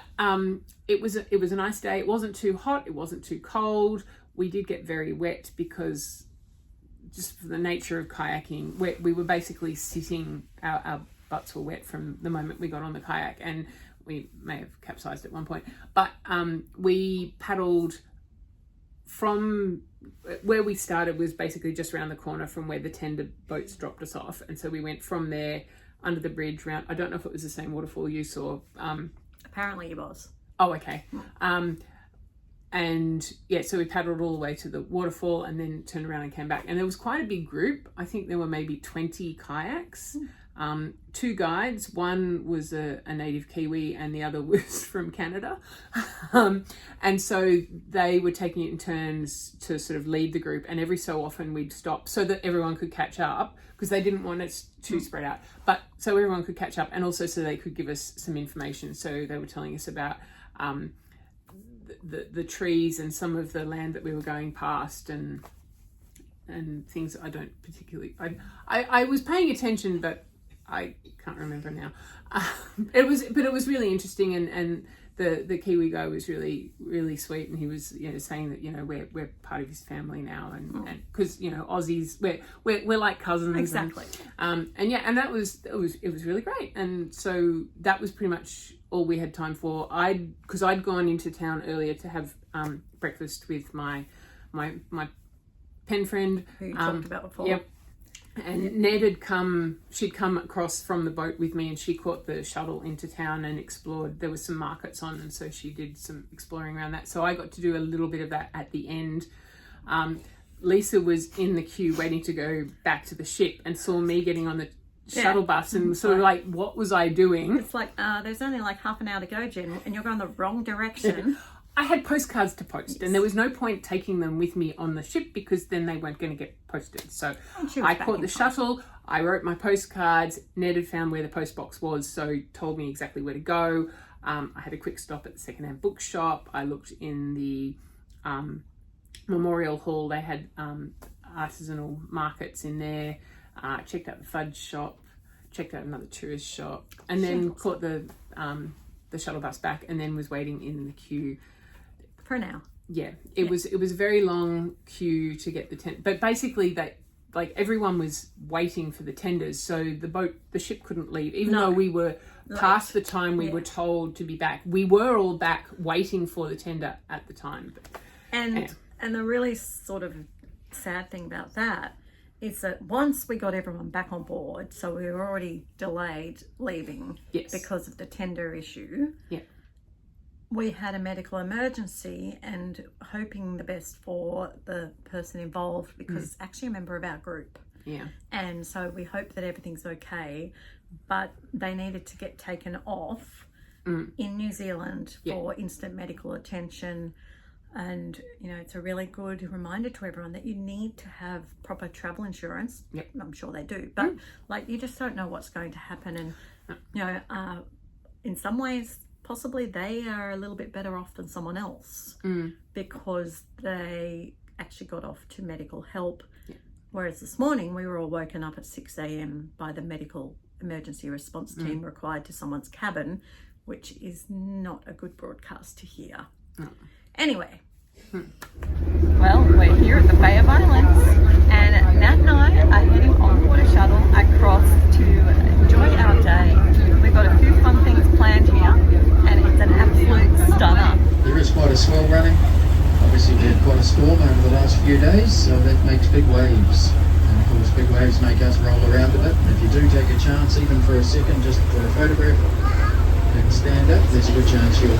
it was a nice day. It wasn't too hot. It wasn't too cold. We did get very wet because just for the nature of kayaking, we were basically sitting. Our butts were wet from the moment we got on the kayak, and we may have capsized at one point. But we paddled from where we started was basically just around the corner from where the tender boats dropped us off, and so we went from there under the bridge round. I don't know if it was the same waterfall you saw. Apparently it was. Oh, okay. And yeah, so we paddled all the way to the waterfall and then turned around and came back. And there was quite a big group. I think there were maybe 20 kayaks. 2 guides. One was a native Kiwi and the other was from Canada. And so they were taking it in turns to sort of lead the group, and every so often we'd stop so that everyone could catch up, because they didn't want us to spread out, but so everyone could catch up, and also so they could give us some information. So they were telling us about the trees and some of the land that we were going past, and things I don't particularly I was paying attention, but I can't remember now. It was really interesting, and the Kiwi guy was really, really sweet, and he was saying that we're part of his family now, and because Aussies we're like cousins. Exactly. And that was it was really great, and so that was pretty much all we had time for. Because I'd gone into town earlier to have breakfast with my pen friend who you talked about before. Yep. And Ned she'd come across from the boat with me, and she caught the shuttle into town and explored. There was some markets on, and so she did some exploring around that. So I got to do a little bit of that at the end. Lisa was in the queue waiting to go back to the ship and saw me getting on the shuttle bus and was sort of like, what was I doing? It's like, there's only like half an hour to go, Jen, and you're going the wrong direction. I had postcards to post, and there was no point taking them with me on the ship because then they weren't going to get posted. So I caught the shuttle, I wrote my postcards. Ned had found where the post box was, so told me exactly where to go. I had a quick stop at the secondhand bookshop. I looked in the Memorial Hall. They had artisanal markets in there. Checked out the fudge shop, checked out another tourist shop, and then caught the shuttle bus back, and then was waiting in the queue for an hour. Yeah, it was a very long queue to get the tent, but basically everyone was waiting for the tenders, so the ship couldn't leave, even though we were past the time we were told to be back. We were all back waiting for the tender at the time. And the really sort of sad thing about that is that once we got everyone back on board, so we were already delayed leaving because of the tender issue. Yeah. We had a medical emergency, and hoping the best for the person involved, because it's actually a member of our group. Yeah. And so we hope that everything's okay, but they needed to get taken off in New Zealand for instant medical attention. And, it's a really good reminder to everyone that you need to have proper travel insurance. Yep. I'm sure they do, but you just don't know what's going to happen. And, in some ways, possibly they are a little bit better off than someone else because they actually got off to medical help. Yep. Whereas this morning we were all woken up at 6 a.m. by the medical emergency response team required to someone's cabin, which is not a good broadcast to hear. Anyway. Well, we're here at the Bay of Islands, and Nat and I are heading on the water shuttle across to enjoy our day. We've got a few fun things planned here, and it's an absolute stunner. There is quite a swell running. Obviously, we had quite a storm over the last few days, so that makes big waves. And of course, big waves make us roll around a bit. And if you do take a chance, even for a second, just for a photograph and stand up, there's a good chance you'll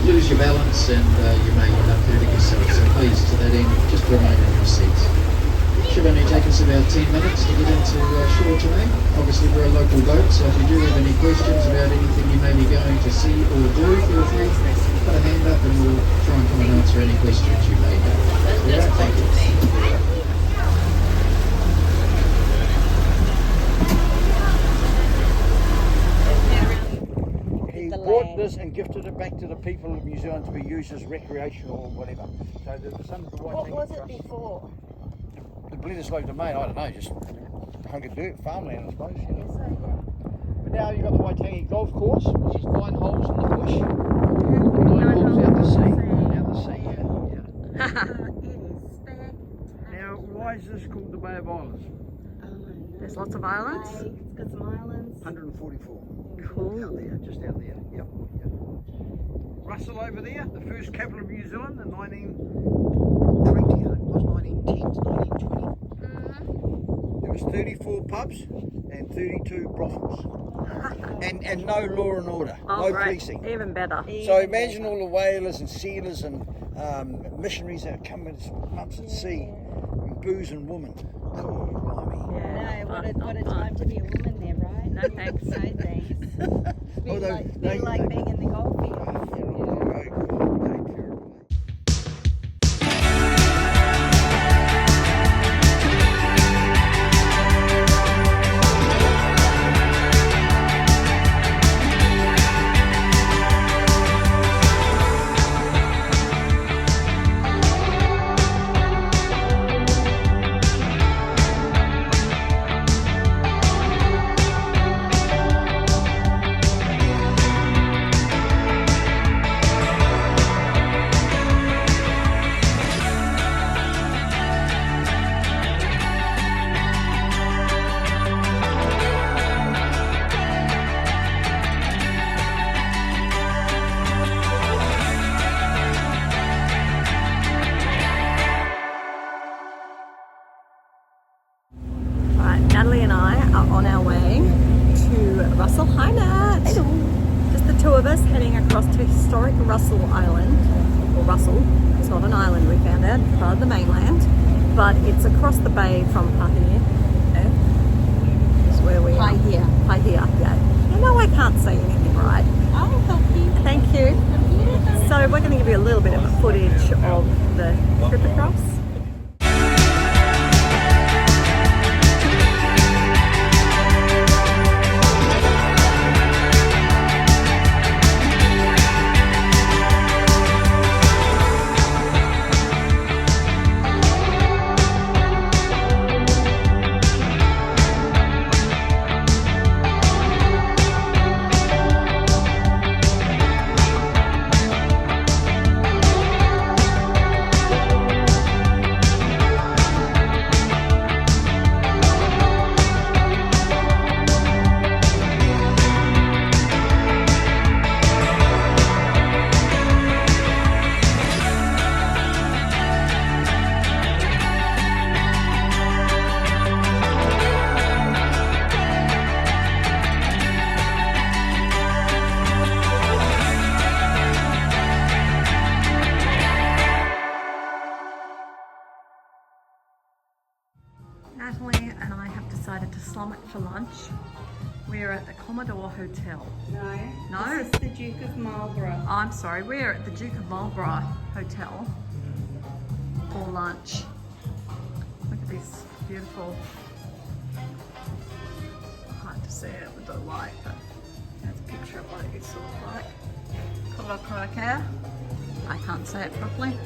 lose your balance and you may end up hurting yourself. So please, to that end, just remain in your seats. Should only take us about 10 minutes to get into shore today. Obviously, we're a local boat, so if you do have any questions about anything you may be going to see or do, feel free to put a hand up and we'll try and come and answer any questions you may have. All right, thank you. Brought this and gifted it back to the people of New Zealand to be used as recreational or whatever. So there's some right. What was it before? The Bledisloe domain, I don't know, just hunk of dirt, farmland, I suppose. You know. But now you've got the Waitangi Golf Course, which is 9 holes in the bush. 9 holes out to sea. Out to sea, yeah. Now, why is this called the Bay of Islands? There's lots of islands. It's got some islands. 144. Cool. Out there, just out there. Yep. Russell over there, the first capital of New Zealand in 1920. It was 1910 to 1920. There was 34 pubs and 32 brothels. and no law and order, no policing. Even better. So imagine all the whalers and sealers and missionaries that come in months at sea, and booze and women. Oh, blimey. Yeah, No, what a time to be a woman there, right? No thanks. No thanks. Although Be like being in the golf field. Natalie and I are on our way to Russell Highnet. Just the two of us heading across to historic Russell Island, or Russell. It's not an island, we found out, part of the mainland, but it's across the bay from Pahia. Is where we are. Pahia, yeah. You know I can't say anything right. I'll help you. Thank you. So we're going to give you a little bit of footage of the trip across. Natalie and I have decided to slum it for lunch. We're at the Commodore Hotel. No? This is the Duke of Marlborough. I'm sorry, we're at the Duke of Marlborough Hotel for lunch. Look at this beautiful, hard to see it with the light, but that's a picture of what it used to look like. Commodore Croquet. I can't say it properly.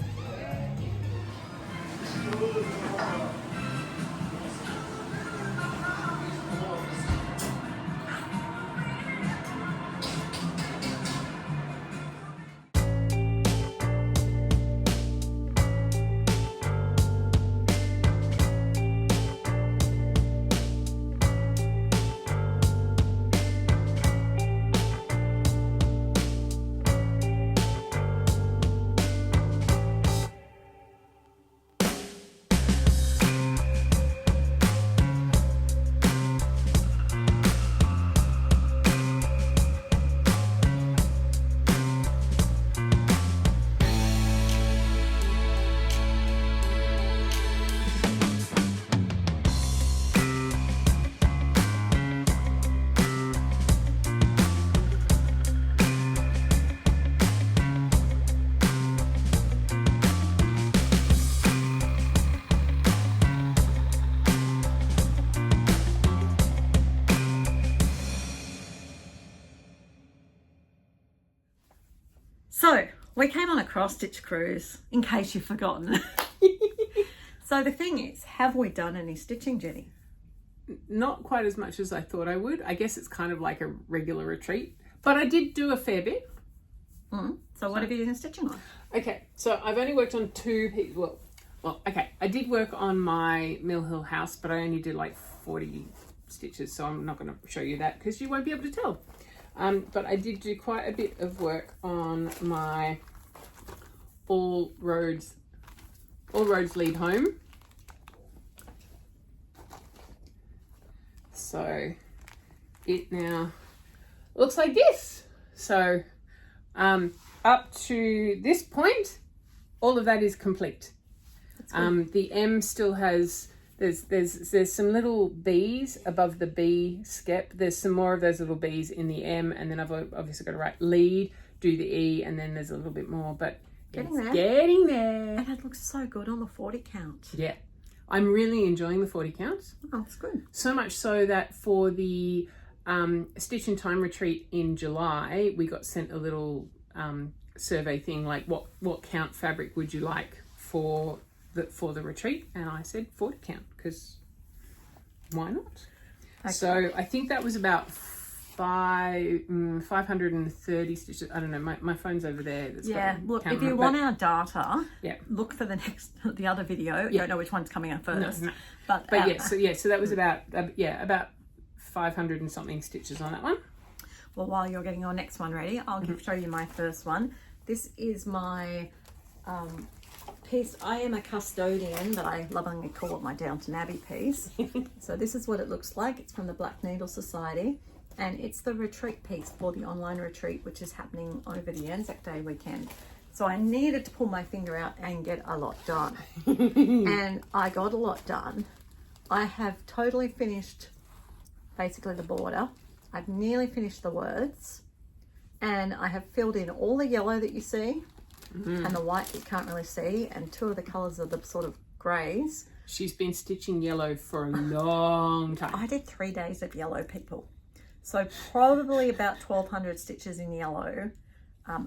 So we came on a cross-stitch cruise, in case you've forgotten. So the thing is, have we done any stitching, Jenny? not quite as much as I thought I would. I guess it's kind of like a regular retreat, but I did do a fair bit. So what have you been stitching on? Okay, so I've only worked on 2 pieces. Well, okay, I did work on my Mill Hill house, but I only did like 40 stitches, so I'm not going to show you that because you won't be able to tell. But I did do quite a bit of work on my All Roads Lead Home. So it now looks like this. So up to this point, all of that is complete. The M still has, there's some little B's above the B skep. There's some more of those little B's in the M, and then I've obviously got to write lead, do the E, and then there's a little bit more, but Getting there. And it looks so good on the 40 count. Yeah. I'm really enjoying the 40 counts. Oh, that's good. So much so that for the Stitch in Time retreat in July, we got sent a little survey thing like what count fabric would you like for the retreat, and I said 40 count because why not? Okay. So I think that was about 530 stitches. I don't know, my phone's over there. Look, if you want our data, yeah, look for the other video. You don't know which one's coming up first. No. But so that was about 500 and something stitches on that one. Well, while you're getting your next one ready, I'll show you my first one. This is my piece. I am a custodian, but I lovingly call it my Downton Abbey piece. So this is what it looks like. It's from the Black Needle Society, and it's the retreat piece for the online retreat, which is happening over the Anzac Day weekend. So I needed to pull my finger out and get a lot done. And I got a lot done. I have totally finished basically the border. I've nearly finished the words, and I have filled in all the yellow that you see and the white that you can't really see, and 2 of the colours are the sort of greys. She's been stitching yellow for a long time. I did 3 days of yellow, people. So probably about 1,200 stitches in yellow,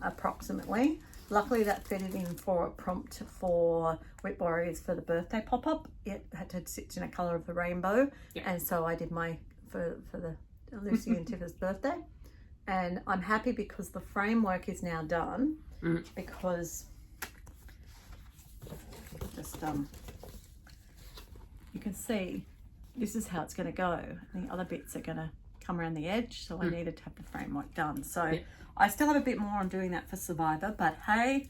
approximately. Luckily that fitted in for a prompt for Whip Warriors for the birthday pop-up. It had to stitch in a colour of the rainbow, and so I did my for the Lucy and Tiff's birthday. And I'm happy because the framework is now done, because just you can see this is how it's going to go. The other bits are going to come around the edge, so I needed to have the framework done. So I still have a bit more on doing that for Survivor, but hey,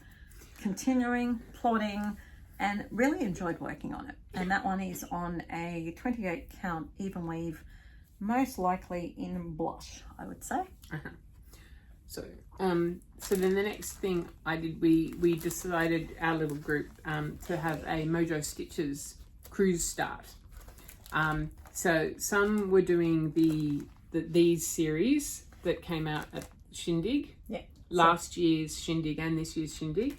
continuing, plodding, and really enjoyed working on it. And that one is on a 28 count even weave, most likely in blush, I would say. So so then the next thing I did, we decided, our little group, to have a Mojo Stitches cruise start. So some were doing these series that came out at Shindig. Yeah. Last year's Shindig and this year's Shindig.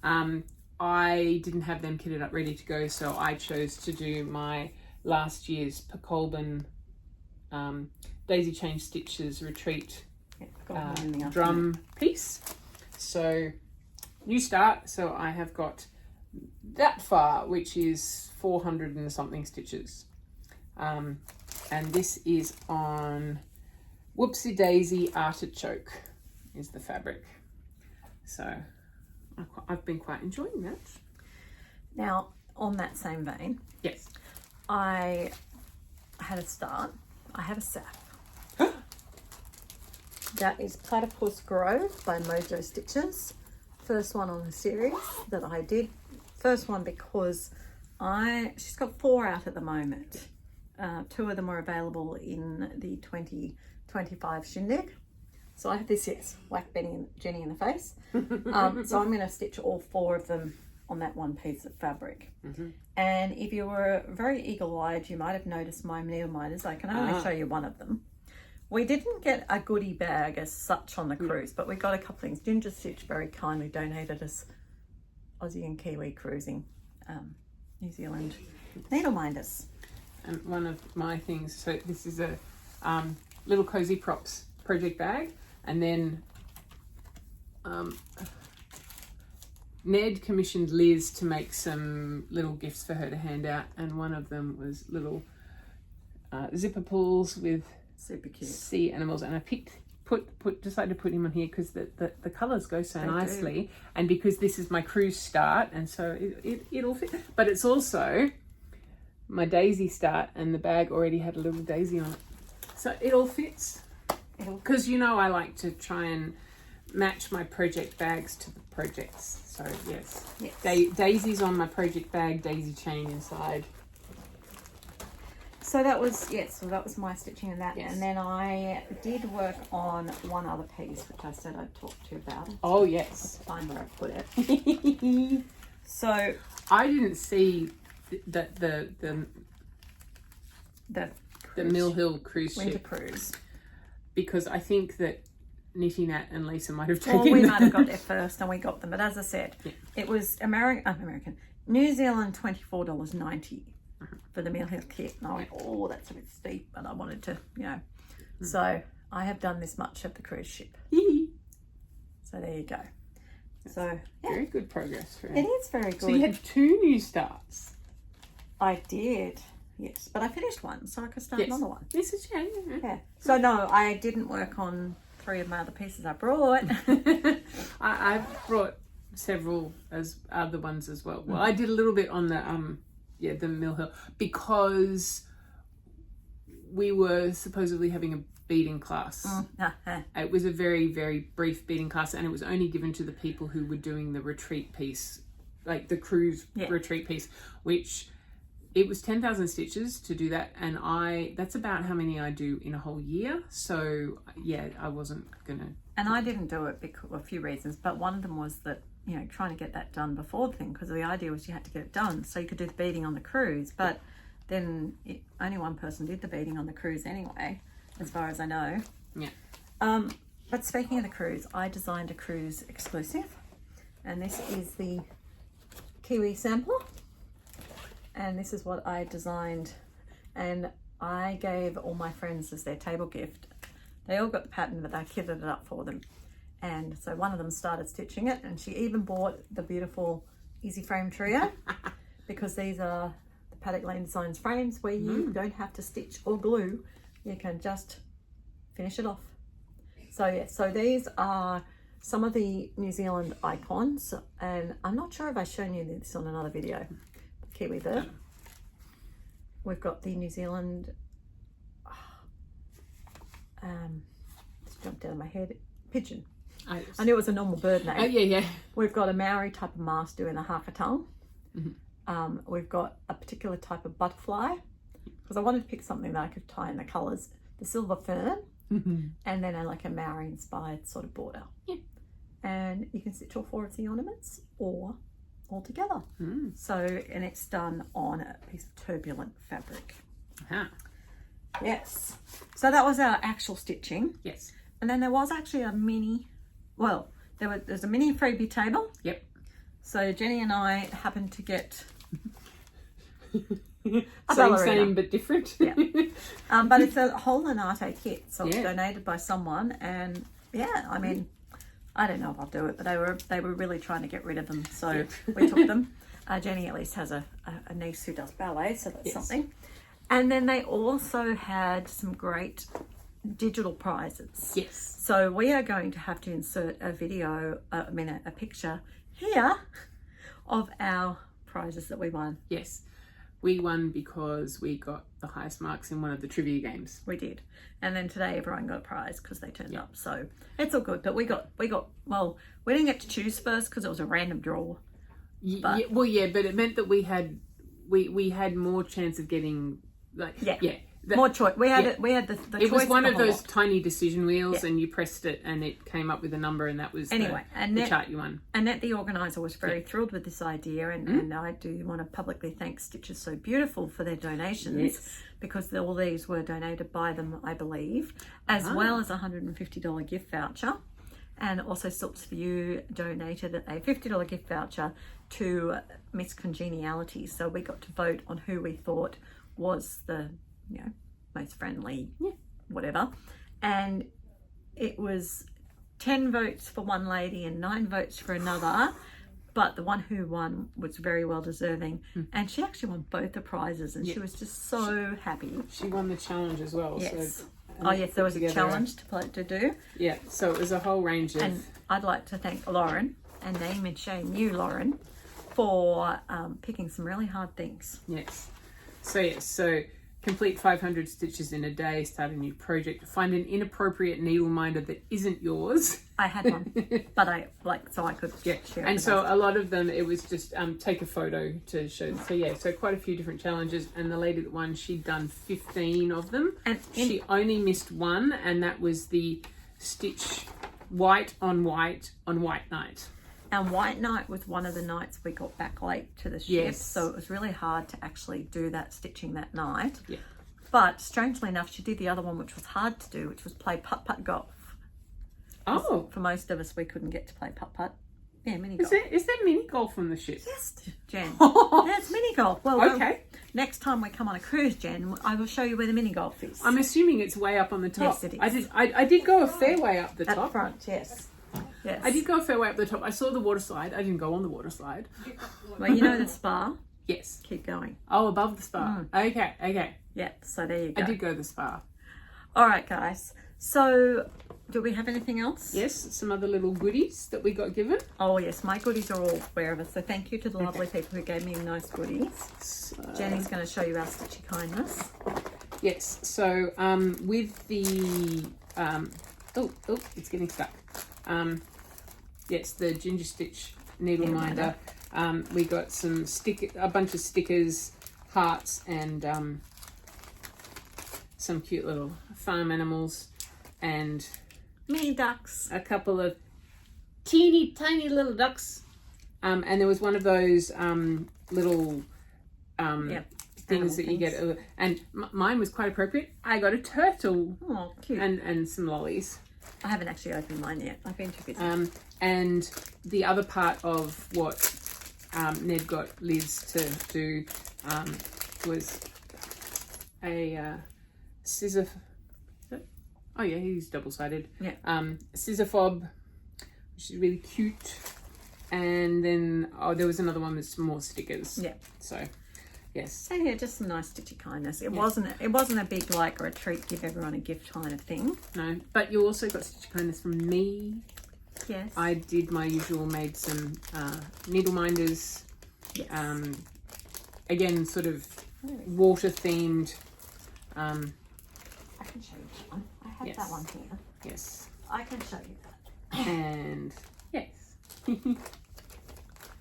I didn't have them kitted up ready to go, so I chose to do my last year's Pecolban Daisy Chain Stitches retreat drum piece. So new start. So I have got that far, which is 400 and something stitches, and this is on Whoopsie Daisy Artichoke is the fabric. So I've been quite enjoying that. Now on that same vein, yes, I had a start. I have a sap. That is Platypus Grove by Mojo Stitches. First one on the series that I did. First one because she's got 4 out at the moment. 2 of them are available in the 2025 Shindig. So I have this, whack Jenny in the face. So I'm going to stitch all 4 of them on that one piece of fabric. And if you were very eagle-eyed, you might have noticed my needle minders. I can only show you one of them. We didn't get a goodie bag as such on the cruise, but we got a couple things. Ginger Stitch very kindly donated us Aussie and Kiwi cruising New Zealand needle minders. And one of my things, so this is a little Cozy Props project bag, and then Ned commissioned Liz to make some little gifts for her to hand out, and one of them was little zipper pulls with Super cute. sea animals, and I decided to put him on here because the colours go so nicely, and because this is my cruise start, and so it'll fit. But it's also my daisy start, and the bag already had a little daisy on it, so it all fits. Because I like to try and match my project bags to the projects. So yes. Daisy's on my project bag, daisy chain inside. So that was my stitching and that. Yes. And then I did work on one other piece, which I said I'd talk to you about. Oh yes. Find where I put it. So I didn't see the Mill Hill cruise winter ship cruise, because I think that Nitty Nat and Lisa might have taken we might have got there first, and we got them. But as I said, it was New Zealand $24.90 for the Mill Hill kit, and I went, oh, that's a bit steep, but I wanted to, So I have done this much of the cruise ship. So there you go. So very good progress for it is very good. So you had 2 new starts. I did, yes, but I finished one, so I could start another one. This is yeah. So no, I didn't work on 3 of my other pieces I brought. I brought several as other ones as well. Well, I did a little bit on the Mill Hill, because we were supposedly having a beading class. It was a very, very brief beading class, and it was only given to the people who were doing the retreat piece, like the cruise retreat piece, which it was 10,000 stitches to do that, and that's about how many I do in a whole year. So yeah, I wasn't gonna. And I didn't do it because a few reasons, but one of them was that trying to get that done before the thing, because the idea was you had to get it done so you could do the beading on the cruise. But then only one person did the beading on the cruise anyway, as far as I know. Yeah. But speaking of the cruise, I designed a cruise exclusive, and this is the Kiwi sampler. And this is what I designed, and I gave all my friends as their table gift. They all got the pattern, but I kitted it up for them. And so one of them started stitching it, and she even bought the beautiful Easy Frame Trio, because these are the Paddock Lane Designs frames where you don't have to stitch or glue. You can just finish it off. So yeah, so these are some of the New Zealand icons, and I'm not sure if I've shown you this on another video. Kiwi bird. We've got the New Zealand, just jumped out of my head, pigeon. I knew it was a normal bird name. Oh yeah. We've got a Maori type of mast doing a haka-tongue. We've got a particular type of butterfly, because I wanted to pick something that I could tie in the colours. The silver fern, and then like a Maori inspired sort of border. Yeah. And you can stitch all 4 of the ornaments or all together. So, and it's done on a piece of turbulent fabric. Yes. So that was our actual stitching. Yes. And then there was actually a mini, there's a mini freebie table. Yep. So Jenny and I happened to get same but different. Yeah. But it's a whole Lanate kit, so it's donated by someone, and I mean, I don't know if I'll do it, but they were really trying to get rid of them, so we took them. Jenny at least has a niece who does ballet, so that's something. And then they also had some great digital prizes. Yes. So we are going to have to insert a video, a picture here of our prizes that we won. Yes. We won because we got the highest marks in one of the trivia games. We did. And then today everyone got a prize because they turned up. So it's all good. But we got well, we didn't get to choose first because it was a random draw. But it meant that we had more chance of getting more choice. We had the choice. It was one of those tiny decision wheels, and you pressed it and it came up with a number, and that was the chart you won. Annette, the organizer, was very thrilled with this idea, and I do want to publicly thank Stitches So Beautiful for their donations, because all these were donated by them, I believe, as well as a $150 gift voucher. And also Silks for You donated a $50 gift voucher to Miss Congeniality. So we got to vote on who we thought was the most friendly, whatever. And it was 10 votes for one lady and 9 votes for another, but the one who won was very well deserving, and she actually won both the prizes, and she was just so happy. She won the challenge as well. Yes. So, Oh yes, there was a challenge to do. Yeah, so it was a whole range of... And I'd like to thank Lauren, and Naeem and Shane, you Lauren, for picking some really hard things. Yes. So complete 500 stitches in a day, start a new project, find an inappropriate needle minder that isn't yours. I had one, but I could share it. And so a lot of them, it was just take a photo to show. So quite a few different challenges. And the lady that won, she'd done 15 of them. And she only missed one, and that was the stitch white on white night. And white night was one of the nights we got back late to the ship. Yes. So it was really hard to actually do that stitching that night. Yeah. But strangely enough, she did the other one, which was hard to do, which was play putt-putt golf. Oh. For most of us, we couldn't get to play putt-putt. Yeah, mini golf. Is there mini golf on the ship? Yes, Jen. There's mini golf. Well, okay. Next time we come on a cruise, Jen, I will show you where the mini golf is. I'm assuming it's way up on the top. Yes, it is. I did go a fair way up the top. At the front, yes. Yes. I did go a fair way up the top. I saw the water slide. I didn't go on the water slide. Well, you know the spa? Yes. Keep going. Oh, above the spa. Okay. Yeah, so there you go. I did go to the spa. All right, guys. So, do we have anything else? Yes, some other little goodies that we got given. Oh, yes. My goodies are all wherever. So, thank you to the lovely people who gave me nice goodies. So, Jenny's going to show you our Stitchy kindness. Yes. So, with the... it's getting stuck. Yes, the Ginger Stitch needle minder. We got a bunch of stickers, hearts, and some cute little farm animals, and mini ducks. A couple of teeny tiny little ducks. And there was one of those little things that you get. And mine was quite appropriate. I got a turtle. Oh, cute. And some lollies. I haven't actually opened mine yet. I've been too busy. And the other part of what Ned got Liz to do was a scissor. Oh yeah, he's double-sided. Yeah. Scissor fob, which is really cute. And then there was another one with some more stickers. Yeah. So. Yes. So yeah, just some nice Stitchy kindness. It wasn't a big like or a treat, give everyone a gift kind of thing. No, but you also got Stitchy kindness from me. Yes. I did my usual, made some needle minders. Yes. Again, sort of water themed. I can show you that one. I have that one here. Yes. I can show you that. And yes.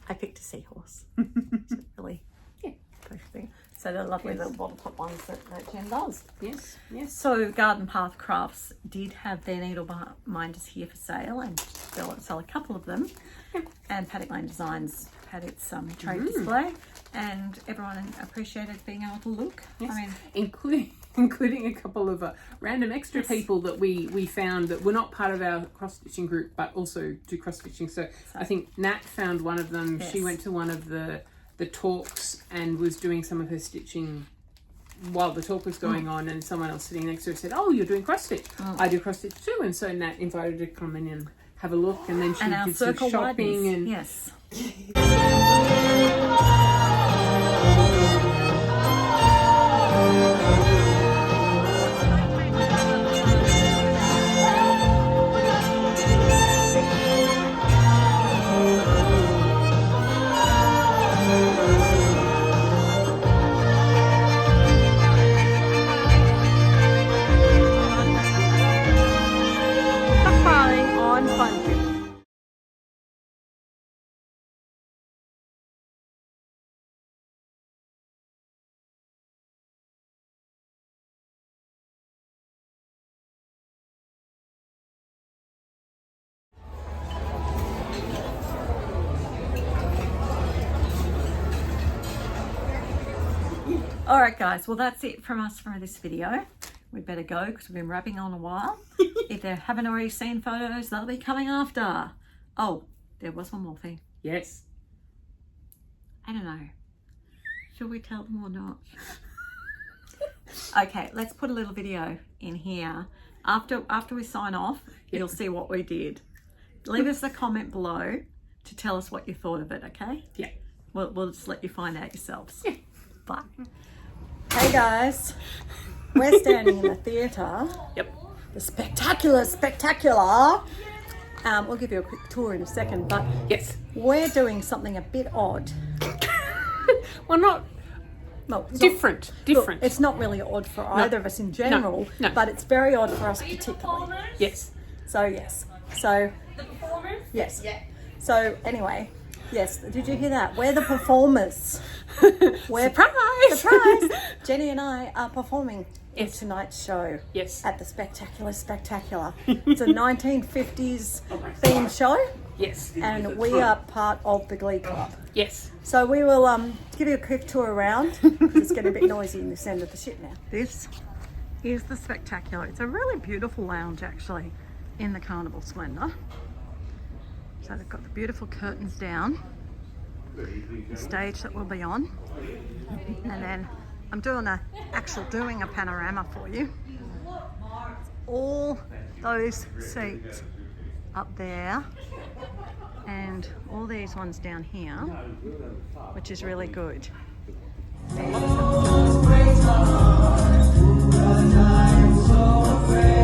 I picked a seahorse. So really. Thing. So the lovely little bottle top ones that Jen does. Yes. So Garden Path Crafts did have their needle minders here for sale, and they'll sell a couple of them. And Paddock Lane Designs had its trade display, and everyone appreciated being able to look. Yes. I mean, including a couple of random extra people that we found that were not part of our cross stitching group, but also do cross stitching. So I think Nat found one of them. Yes. She went to one of the talks and was doing some of her stitching while the talk was going on, and someone else sitting next to her said, "Oh, you're doing cross stitch." I do cross stitch too, and so Nat invited her to come in and have a look, and then she did some shopping and yes. All right, guys. Well, that's it from us for this video. We better go because we've been wrapping on a while. If they haven't already seen photos, they'll be coming after. Oh, there was one more thing. Yes. I don't know. Should we tell them or not? Okay, let's put a little video in here. After we sign off, you'll see what we did. Leave us a comment below to tell us what you thought of it, okay? Yeah. We'll just let you find out yourselves. Yeah. But, hey guys, we're standing in the theatre. Yep. The spectacular. We'll give you a quick tour in a second, but Yes. we're doing something a bit odd. Well, not No, it's different. Not, Different. Look, it's not really odd for either of us in general, No. but it's very odd for us particularly. Yes. So yes. So The performers? yes. Yeah. So anyway, yes. Did you hear that? We're the performers. We're surprise. Jenny and I are performing in Yes. tonight's show. Yes. At the Spectacular. It's a 1950s themed show, Yes. and we are part of the Glee Club. Yes. So we will give you a quick tour around. It's getting a bit noisy in this end of the ship now. This is the Spectacular. It's a really beautiful lounge actually in the Carnival Splendor. So they've got the beautiful curtains down, the stage that we'll be on, and then I'm doing a panorama for you. All those seats up there and all these ones down here, which is really good. So afraid